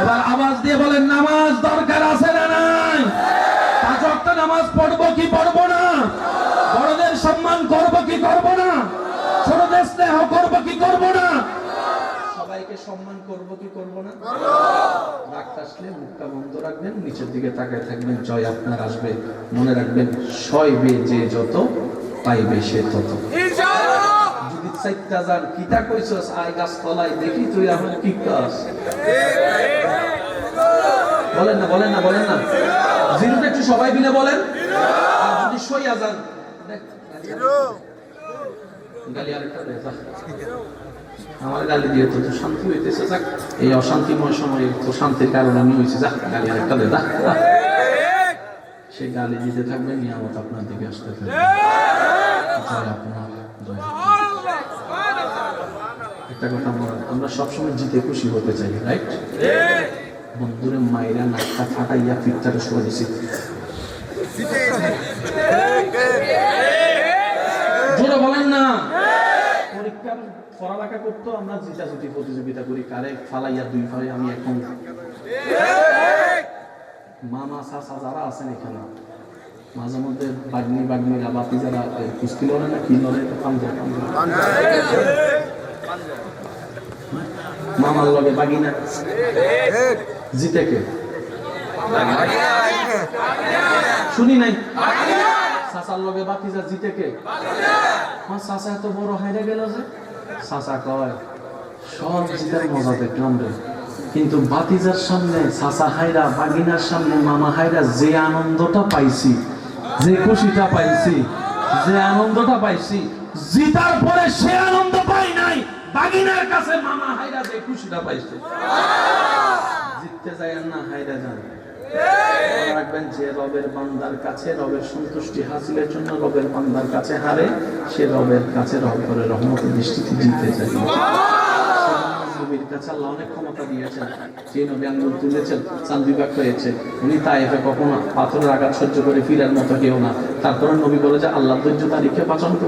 এবার আওয়াজ দিয়ে বলেন নামাজ দরকার আছে না নাই? 5 ওয়াক্ত নামাজ পড়বো কি পড়বো না? বড়দের সম্মান করবো কি করবো না? ছোটদের স্নেহ করবো কি করবো না? সবাইকে সম্মান করব কি করব না? রাগ আসলে মুখটা বন্ধ রাখবেন, নিচের দিকে তাকায় থাকবেন, জয় আপনার আসবে। মনে রাখবেন, সইবে যে যত, পাইবে সে তত। যদি চাইতা যান কিতা কইছস আই গাছ তলায় দেখি তুই এখন কি কাজ, বলেন না বলেন না বলেন না, জিরোটা একটু সবাই মিলে বলেন। আর যদি সইয়া যান গালি আরেকটা দে, যা। আমার গালি দিয়ে তো শান্তি হইতেছে, যাক এই অশান্তিময় সময়ে তো শান্তির কারণ আমি হয়েছি, যাক গালি আরেকটা দে, যা। সেই গালি দিতে থাকবে, নিয়ামত আপনার দিকে আসতে থাকবে। জয় আপনার, জয় আপনার। একটা কথা মনে, আমরা সবসময় জিতে খুশি হতে চাই, রাইট? বন্ধুরে মাইরা নাকটা ফাটাইয়া ফিটটারে সরে দিছি, জোরে বলেন না। পরীক্ষার পড়ালেখা করতো, আমরা জিতাজুটি প্রতিযোগিতা করি, কারে ফালাইয়া দুই ফালাই আমি এখন। মামা চাচা যারা আছেন এখানে, মাঝে মধ্যে বাগ্নিরা বাতি যারা কুস্তি লড়ে না কি লড়ে, মামার লগে বাগিনা জিতে কে? শুনি নাই। চাচার লগে বাতিজা জিতে কে? আমার চাচা এত বড় হাইরা গেল যে, চাচা কয় সব জিতার মজা দেখলাম রে, কিন্তু বাতিজার সামনে চাচা হাইরা, বাগিনার সামনে মামা হাইরা যে আনন্দটা পাইছি, যে খুশিটা পাইছি, যে আনন্দটা পাইছি, জিতার পরে সে আনন্দ পাই নাই। বাগিনার কাছে মামা হাইরা যে খুশিটা পাইছে। জিততে যায় না, হাইরা যান। রাখবেন যে রবের বান্দার কাছে, রবের সন্তুষ্টি হাসিলের জন্য রবের বান্দার কাছে হারে, সে রবের কাছে রবের রহমতের দৃষ্টিতে জিতে যায়। নবীর কাছে আল্লাহ অনেক ক্ষমতা দিয়েছেন, যে নবী আঙ্গুল তুলেছেন চাঁদ বিভাগ হয়েছে, উনি তাইফে কখনো পাথরের আঘাত সহ্য করে ফিরার মতো কেউ না। তারপরে নবী বলে যে আল্লাহ ধৈর্য তারিখে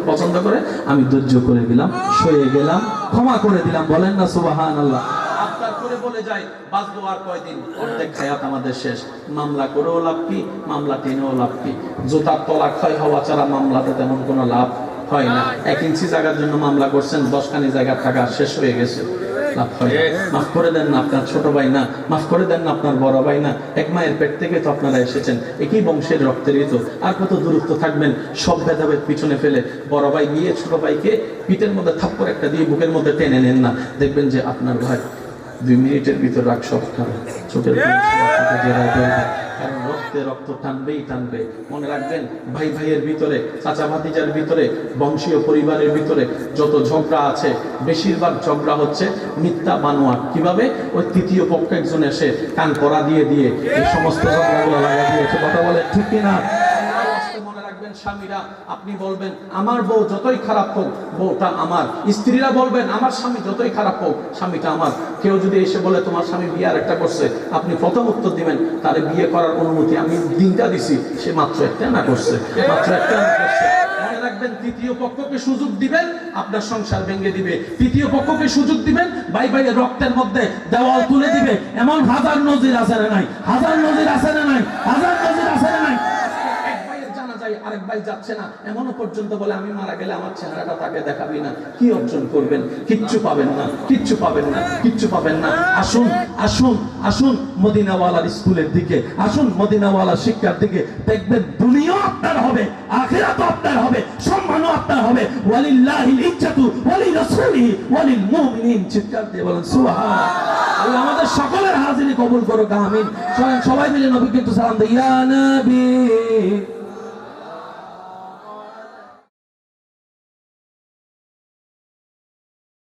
পছন্দ করে, আমি ধৈর্য করে দিলাম, সয়ে গেলাম, ক্ষমা করে দিলাম। বলেন না সুবহানাল্লাহ। তারপরে বলে যায় বাঁচবো আর কয়দিন, অর্ধেক হায়াত আমাদের শেষ। মামলা করেও লাভ কি, মামলা টেনেও লাভ কি? জোতার তলা ক্ষয় হওয়া ছাড়া মামলাতে তেমন কোনো লাভ হয় না। 1 ইঞ্চি জায়গার জন্য মামলা করছেন, 10খানি জায়গা থাকা শেষ হয়ে গেছে, লাভ হয় না। মাফ করে দেন না আপনার ছোট ভাই না, মাফ করে দেন না আপনার বড় ভাই না, এক মায়ের পেট থেকে তো আপনারা এসেছেন, একই বংশের রক্তেরই তো, আর কত দূরত্ব থাকবেন? সব ভেদাভেদ পিছনে ফেলে বড় ভাই গিয়ে ছোট ভাইকে পিঠের মধ্যে থাপ্পড় একটা দিয়ে বুকের মধ্যে টেনে নেন না, দেখবেন যে আপনার ভাই 2 মিনিটের ভিতর রাগ সব খাবে, চোখের কারণ রক্তে রক্ত টানবেই টানবে। মনে রাখবেন, ভাই ভাইয়ের ভিতরে, চাচা ভাতিজার ভিতরে, বংশীয় পরিবারের ভিতরে যত ঝগড়া আছে, বেশিরভাগ ঝগড়া হচ্ছে মিথ্যা বানোয়া। কিভাবে? ওই তৃতীয় পক্ষ একজন এসে কান করা দিয়ে এই সমস্ত ঝগড়াগুলো লাগা দিয়েছে। কথা বলে ঠিক কিনা? স্বামীরা আপনি বলবেন আমার বউ যতই খারাপ হোক বউটা আমার, স্ত্রীরা বলবেন আমার স্বামী যতই খারাপ হোক স্বামীটা আমার। কেউ যদি এসে বলে তোমার স্বামী বিয়ে আরেকটা করছে, আপনি প্রথম উত্তর দিবেন তারে বিয়ে করার অনুমতি আমি দিনটা দিছি, সে মাত্র একটা না করছে, মাত্র একটা না করছে। মনে রাখবেন, তৃতীয় পক্ষকে সুযোগ দিবেন আপনার সংসার ভেঙে দিবে, তৃতীয় পক্ষকে সুযোগ দিবেন ভাই ভাইয়ের রক্তের মধ্যে দেওয়াল তুলে দিবে। এমন হাজার নজির আছে না নাই? হাজার নজির আছে না নাই? হাজার নজির আছে না নাই? আরেক ভাই যাচ্ছে না, এমনও পর্যন্ত বলে আমি মারা গেলে আমার চেহারাটা তাকে দেখাবি না। কি অর্জন করবেন? কিচ্ছু পাবেন না, কিচ্ছু পাবেন না, কিচ্ছু পাবেন না। আসুন আসুন আসুন মদিনাওয়ালার স্কুলের দিকে, আসুন মদিনাওয়ালার শিক্ষার দিকে, দেখবেন দুনিয়া আপনার হবে, আখিরাতও আপনার হবে, সম্মানও আপনার হবে। ওয়ালিল্লাহিল ইজ্জাতু ওয়ালিরাসূলিহি ওয়ালিল মুমিনিন। চিৎকার দিয়ে বলেন সুবহানাল্লাহ। আল্লাহ আমাদের সকলের হাজিরি কবুল করুক, আমিন। সবাই মিলে নবীকে একটু সালাম দেই, ইয়া নবী